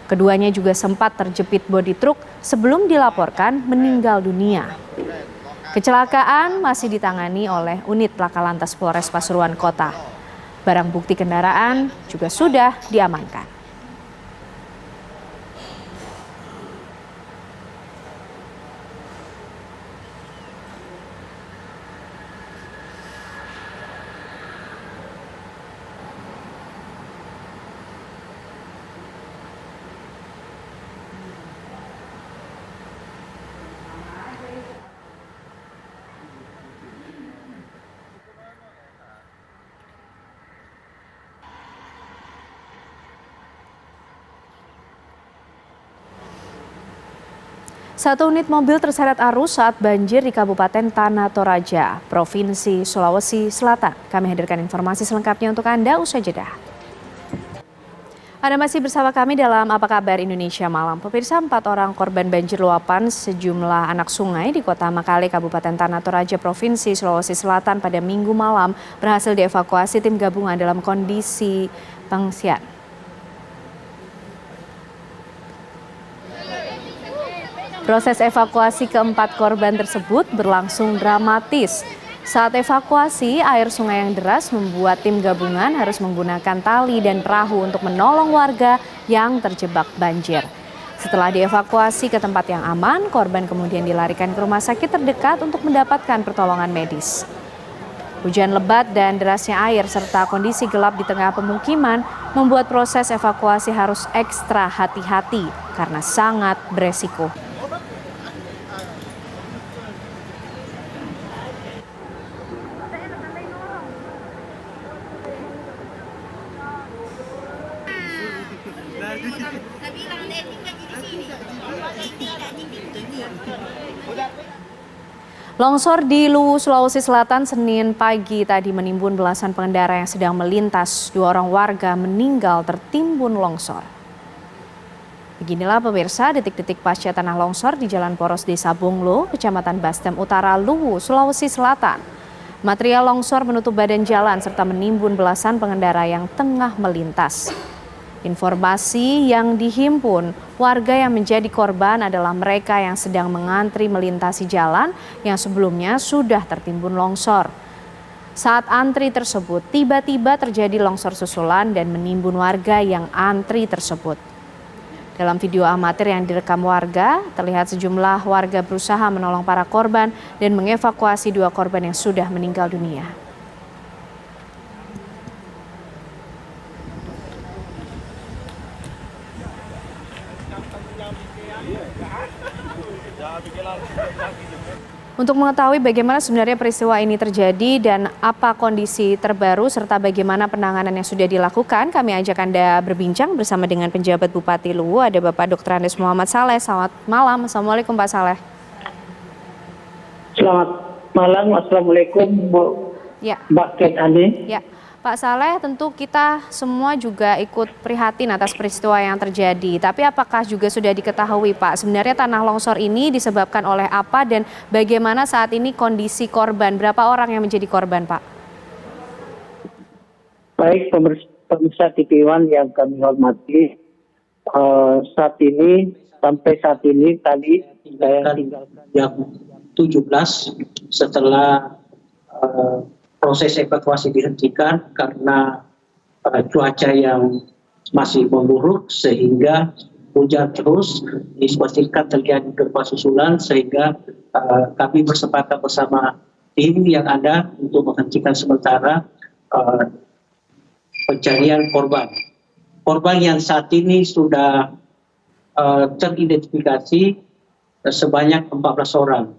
Keduanya juga sempat terjepit bodi truk sebelum dilaporkan meninggal dunia. Kecelakaan masih ditangani oleh unit Laka Lantas Polres Pasuruan Kota. Barang bukti kendaraan juga sudah diamankan. Satu unit mobil terseret arus saat banjir di Kabupaten Tanah Toraja, Provinsi Sulawesi Selatan. Kami hadirkan informasi selengkapnya untuk Anda usai jeda. Anda masih bersama kami dalam Apa Kabar Indonesia Malam. Pemirsa, 4 orang korban banjir luapan sejumlah anak sungai di Kota Makale, Kabupaten Tanah Toraja, Provinsi Sulawesi Selatan pada Minggu malam berhasil dievakuasi tim gabungan dalam kondisi pengungsian. Proses evakuasi keempat korban tersebut berlangsung dramatis. Saat evakuasi, air sungai yang deras membuat tim gabungan harus menggunakan tali dan perahu untuk menolong warga yang terjebak banjir. Setelah dievakuasi ke tempat yang aman, korban kemudian dilarikan ke rumah sakit terdekat untuk mendapatkan pertolongan medis. Hujan lebat dan derasnya air serta kondisi gelap di tengah pemukiman membuat proses evakuasi harus ekstra hati-hati karena sangat beresiko. Longsor di Luwu, Sulawesi Selatan Senin pagi tadi menimbun belasan pengendara yang sedang melintas. 2 orang warga meninggal tertimbun longsor. Beginilah pemirsa detik-detik pasca tanah longsor di Jalan Poros Desa Bonglo, Kecamatan Bastem Utara, Luwu, Sulawesi Selatan. Material longsor menutup badan jalan serta menimbun belasan pengendara yang tengah melintas. Informasi yang dihimpun, warga yang menjadi korban adalah mereka yang sedang mengantri melintasi jalan yang sebelumnya sudah tertimbun longsor. Saat antri tersebut, tiba-tiba terjadi longsor susulan dan menimbun warga yang antri tersebut. Dalam video amatir yang direkam warga, terlihat sejumlah warga berusaha menolong para korban dan mengevakuasi 2 korban yang sudah meninggal dunia. Untuk mengetahui bagaimana sebenarnya peristiwa ini terjadi dan apa kondisi terbaru serta bagaimana penanganan yang sudah dilakukan, kami ajak Anda berbincang bersama dengan penjabat Bupati Luwu, ada Bapak Dr. Andes Muhammad Saleh. Selamat malam, Assalamualaikum Pak Saleh. Selamat malam, Assalamualaikum Bu Mbak Ket Andi. Ya. Pak Saleh, tentu kita semua juga ikut prihatin atas peristiwa yang terjadi. Tapi apakah juga sudah diketahui Pak, sebenarnya tanah longsor ini disebabkan oleh apa dan bagaimana saat ini kondisi korban? Berapa orang yang menjadi korban Pak? Baik pemirsa TV One yang kami hormati, sampai saat ini tadi saya tinggalkan jam 17 setelah proses evakuasi dihentikan karena cuaca yang masih memburuk sehingga hujan terus, dipastikan terjadi gempa susulan sehingga kami bersepakat bersama tim yang ada untuk menghentikan sementara pencarian korban. Korban yang saat ini sudah teridentifikasi sebanyak 14 orang.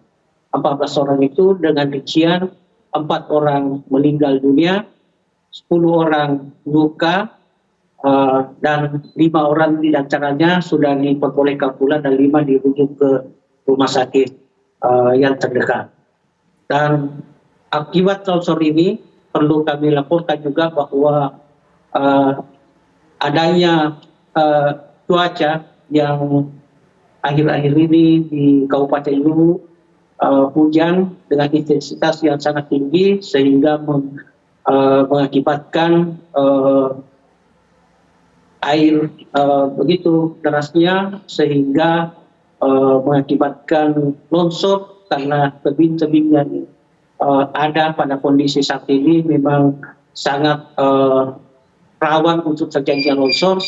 14 orang itu dengan rincian 4 orang meninggal dunia, 10 orang luka, dan 5 orang di antaranya sudah diperbolehkan pulang dan 5 dirujuk ke rumah sakit yang terdekat. Dan akibat longsor ini perlu kami laporkan juga bahwa adanya cuaca yang akhir-akhir ini di Kabupaten Luwu hujan dengan intensitas yang sangat tinggi sehingga mengakibatkan air begitu derasnya sehingga mengakibatkan longsor karena tebing-tebing yang ada pada kondisi saat ini memang sangat rawan untuk terjadinya longsor,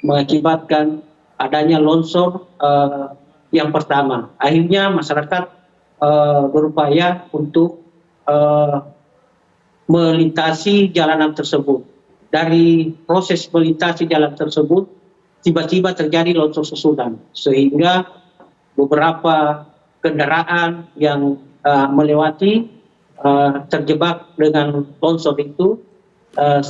mengakibatkan adanya longsor yang pertama. Akhirnya masyarakat berupaya untuk melintasi jalanan tersebut. Dari proses melintasi jalan tersebut, tiba-tiba terjadi longsor susulan, sehingga beberapa kendaraan yang melewati terjebak dengan longsor itu.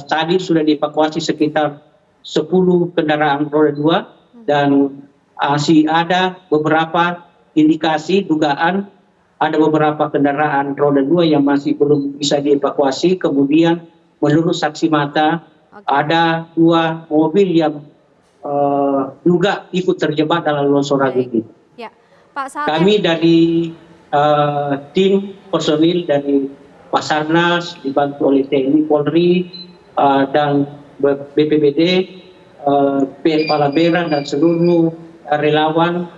Tadi sudah dievakuasi sekitar 10 kendaraan roda 2 dan masih ada beberapa indikasi dugaan ada beberapa kendaraan roda 2 yang masih belum bisa dievakuasi. Kemudian menurut saksi mata ada 2 mobil yang juga ikut terjebak dalam longsoran ini. Ya, Pak Saleh. Kami dari tim personil dari Basarnas dibantu oleh TNI Polri dan BPBD, Palabera dan seluruh relawan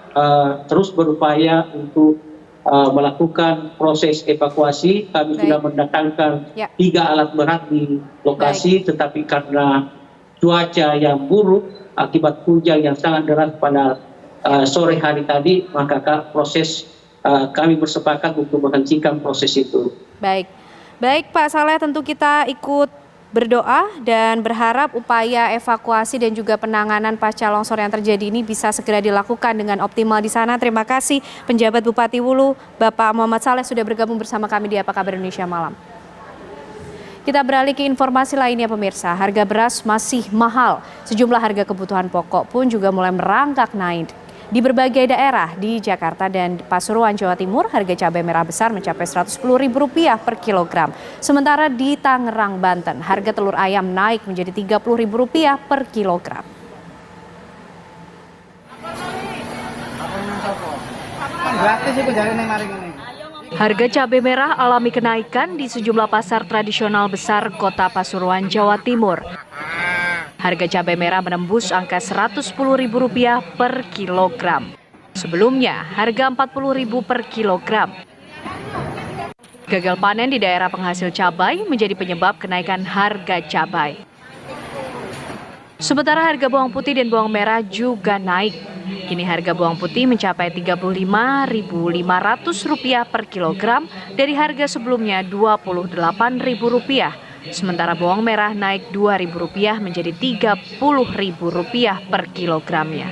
terus berupaya untuk melakukan proses evakuasi. Kami sudah mendatangkan 3 alat berat di lokasi, tetapi karena cuaca yang buruk akibat hujan yang sangat deras pada sore hari tadi, maka proses kami bersepakat untuk menghentikan proses itu. Baik Pak Saleh, tentu kita ikut berdoa dan berharap upaya evakuasi dan juga penanganan pasca longsor yang terjadi ini bisa segera dilakukan dengan optimal di sana. Terima kasih penjabat Bupati Wulu, Bapak Muhammad Saleh sudah bergabung bersama kami di Apa Kabar Indonesia Malam. Kita beralih ke informasi lainnya pemirsa, harga beras masih mahal. Sejumlah harga kebutuhan pokok pun juga mulai merangkak naik. Di berbagai daerah di Jakarta dan Pasuruan, Jawa Timur, harga cabai merah besar mencapai Rp110.000 per kilogram. Sementara di Tangerang, Banten, harga telur ayam naik menjadi Rp30.000 per kilogram. Harga cabai merah alami kenaikan di sejumlah pasar tradisional besar Kota Pasuruan, Jawa Timur. Harga cabai merah menembus angka Rp110.000 per kilogram. Sebelumnya, harga Rp40.000 per kilogram. Gagal panen di daerah penghasil cabai menjadi penyebab kenaikan harga cabai. Sementara harga bawang putih dan bawang merah juga naik. Kini harga bawang putih mencapai Rp35.500 per kilogram dari harga sebelumnya Rp28.000. Sementara bawang merah naik Rp2.000 menjadi Rp30.000 per kilogramnya.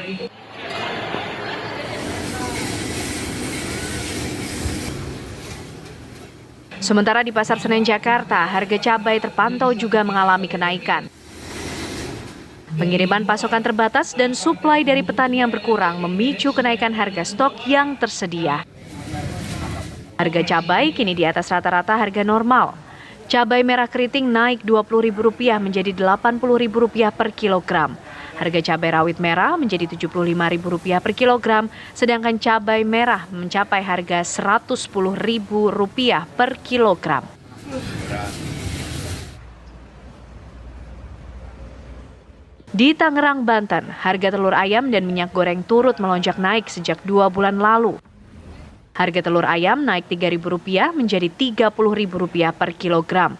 Sementara di Pasar Senen Jakarta, harga cabai terpantau juga mengalami kenaikan. Pengiriman pasokan terbatas dan suplai dari petani yang berkurang memicu kenaikan harga stok yang tersedia. Harga cabai kini di atas rata-rata harga normal. Cabai merah keriting naik Rp20.000 menjadi Rp80.000 per kilogram. Harga cabai rawit merah menjadi Rp75.000 per kilogram, sedangkan cabai merah mencapai harga Rp110.000 per kilogram. Di Tangerang, Banten, harga telur ayam dan minyak goreng turut melonjak naik sejak 2 bulan lalu. Harga telur ayam naik Rp3.000 menjadi Rp30.000 per kilogram.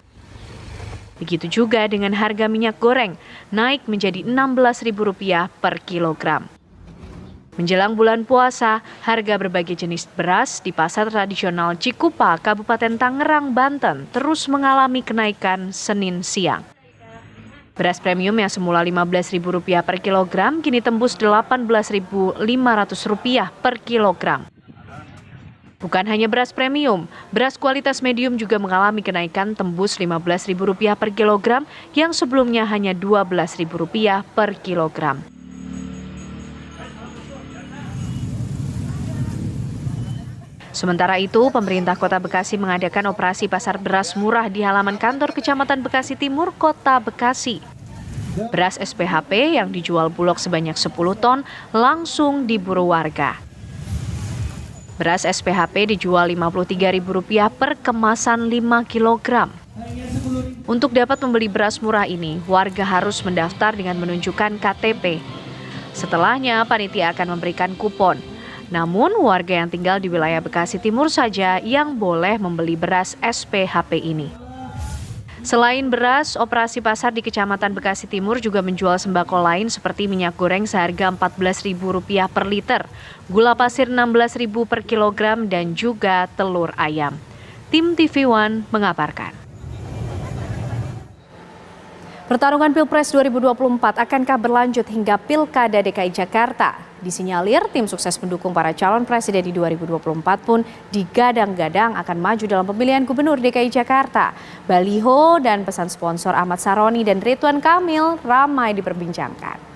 Begitu juga dengan harga minyak goreng naik menjadi Rp16.000 per kilogram. Menjelang bulan puasa, harga berbagai jenis beras di pasar tradisional Cikupa, Kabupaten Tangerang, Banten terus mengalami kenaikan Senin siang. Beras premium yang semula Rp15.000 per kilogram kini tembus Rp18.500 per kilogram. Bukan hanya beras premium, beras kualitas medium juga mengalami kenaikan tembus Rp15.000 per kilogram yang sebelumnya hanya Rp12.000 per kilogram. Sementara itu, pemerintah Kota Bekasi mengadakan operasi pasar beras murah di halaman kantor Kecamatan Bekasi Timur, Kota Bekasi. Beras SPHP yang dijual Bulog sebanyak 10 ton langsung diburu warga. Beras SPHP dijual Rp53.000 per kemasan 5 kg. Untuk dapat membeli beras murah ini, warga harus mendaftar dengan menunjukkan KTP. Setelahnya, panitia akan memberikan kupon. Namun, warga yang tinggal di wilayah Bekasi Timur saja yang boleh membeli beras SPHP ini. Selain beras, operasi pasar di Kecamatan Bekasi Timur juga menjual sembako lain seperti minyak goreng seharga Rp14.000 per liter, gula pasir Rp16.000 per kilogram, dan juga telur ayam. Tim TV One mengabarkan. Pertarungan Pilpres 2024 akankah berlanjut hingga Pilkada DKI Jakarta? Disinyalir tim sukses pendukung para calon presiden di 2024 pun digadang-gadang akan maju dalam pemilihan gubernur DKI Jakarta. Baliho dan pesan sponsor Ahmad Sahroni dan Ridwan Kamil ramai diperbincangkan.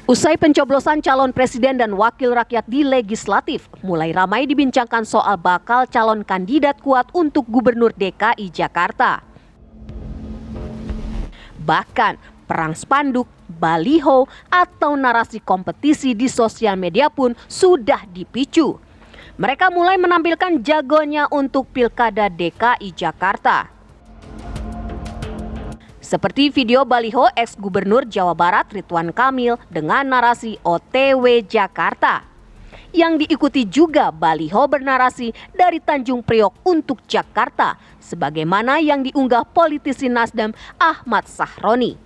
Usai pencoblosan calon presiden dan wakil rakyat di legislatif, mulai ramai dibincangkan soal bakal calon kandidat kuat untuk gubernur DKI Jakarta. Bahkan perang spanduk, baliho, atau narasi kompetisi di sosial media pun sudah dipicu. Mereka mulai menampilkan jagonya untuk Pilkada DKI Jakarta. Seperti video baliho ex-gubernur Jawa Barat Ridwan Kamil dengan narasi OTW Jakarta. Yang diikuti juga baliho bernarasi dari Tanjung Priok untuk Jakarta, sebagaimana yang diunggah politisi Nasdem Ahmad Sahroni.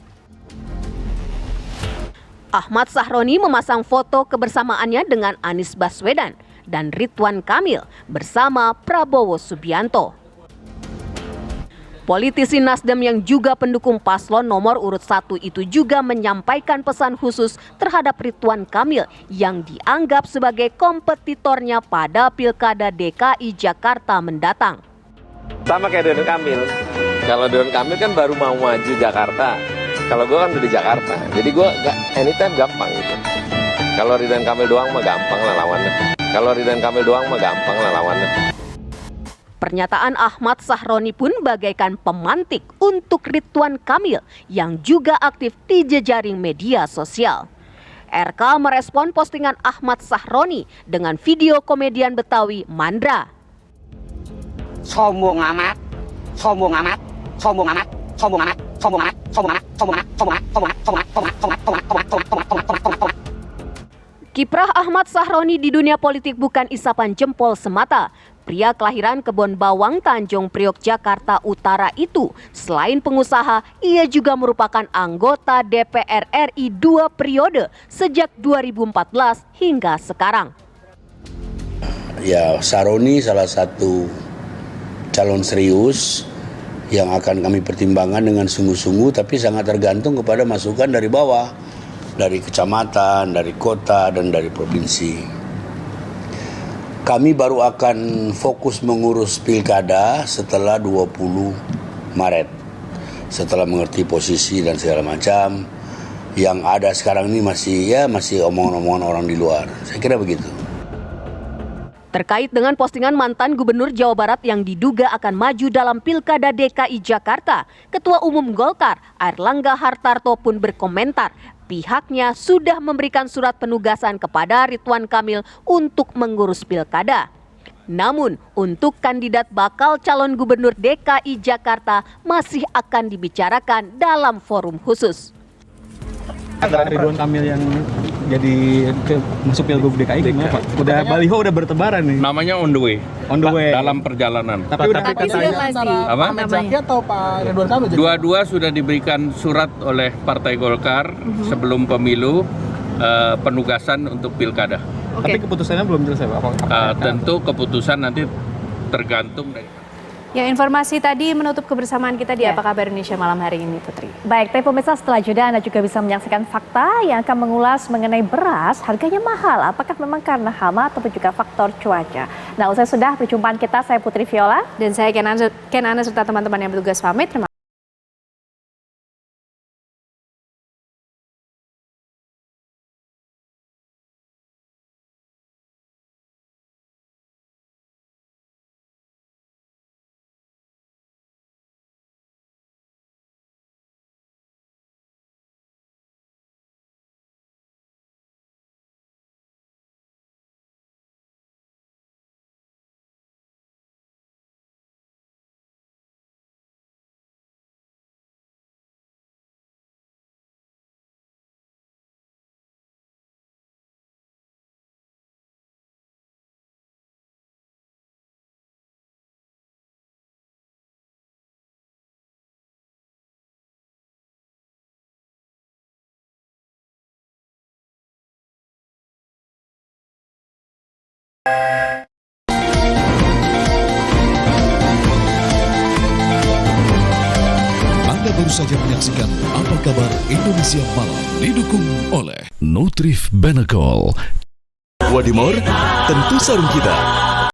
Ahmad Sahroni memasang foto kebersamaannya dengan Anies Baswedan dan Ridwan Kamil bersama Prabowo Subianto. Politisi Nasdem yang juga pendukung paslon nomor urut 1 itu juga menyampaikan pesan khusus terhadap Ridwan Kamil yang dianggap sebagai kompetitornya pada Pilkada DKI Jakarta mendatang. Sama kayak Ridwan Kamil. Kalau Ridwan Kamil kan baru mau maju Jakarta. Kalau gue kan udah di Jakarta. Jadi gue anytime gampang gitu. Kalau Ridwan Kamil doang mah gampang lah lawannya. Kalau Ridwan Kamil doang mah gampang lah lawannya. Pernyataan Ahmad Sahroni pun bagaikan pemantik untuk Ridwan Kamil yang juga aktif di jejaring media sosial. RK merespon postingan Ahmad Sahroni dengan video komedian Betawi Mandra. Sombong amat, sombong amat, sombong amat, sombong amat, sombong amat, sombong amat, sombong amat, sombong amat, sombong amat, sombong amat, sombong amat, sombong amat. Kiprah Ahmad Sahroni di dunia politik bukan isapan jempol semata. Pria kelahiran Kebon Bawang, Tanjung Priok, Jakarta Utara itu selain pengusaha, ia juga merupakan anggota DPR RI 2 periode sejak 2014 hingga sekarang. Ya, Sahroni salah satu calon serius yang akan kami pertimbangkan dengan sungguh-sungguh, tapi sangat tergantung kepada masukan dari bawah, dari kecamatan, dari kota, dan dari provinsi. Kami baru akan fokus mengurus pilkada setelah 20 Maret. Setelah mengerti posisi dan segala macam. Yang ada sekarang ini masih omongan-omongan orang di luar. Saya kira begitu. Terkait dengan postingan mantan Gubernur Jawa Barat yang diduga akan maju dalam Pilkada DKI Jakarta, Ketua Umum Golkar Airlangga Hartarto pun berkomentar. Pihaknya sudah memberikan surat penugasan kepada Ridwan Kamil untuk mengurus pilkada. Namun, untuk kandidat bakal calon gubernur DKI Jakarta masih akan dibicarakan dalam forum khusus. Ada Ridwan Kamil yang jadi masuk Pilgub DKI gimana Pak? Udah baliho udah bertebaran nih. Namanya on the way. On the way. Dalam perjalanan. Tapi udah katanya apa? Ahmad Zaki atau Pak Ridwan Kamil? Dua-dua sudah diberikan surat oleh Partai Golkar sebelum pemilu penugasan untuk pilkada. Tapi keputusannya belum jelas ya Pak? Tentu keputusan nanti tergantung dari. Ya, informasi tadi menutup kebersamaan kita di Apa Kabar Indonesia malam hari ini, Putri. Baik, tapi pemirsa, setelah jeda Anda juga bisa menyaksikan fakta yang akan mengulas mengenai beras, harganya mahal. Apakah memang karena hama ataupun juga faktor cuaca? Nah, usai sudah perjumpaan kita, saya Putri Viola. Dan saya Ken Ana serta teman-teman yang bertugas pamit. Terima Anda baru saja menyaksikan Apa Kabar Indonesia Malam, didukung oleh Nutrif Benekol. Wadimor, tentu sarung kita.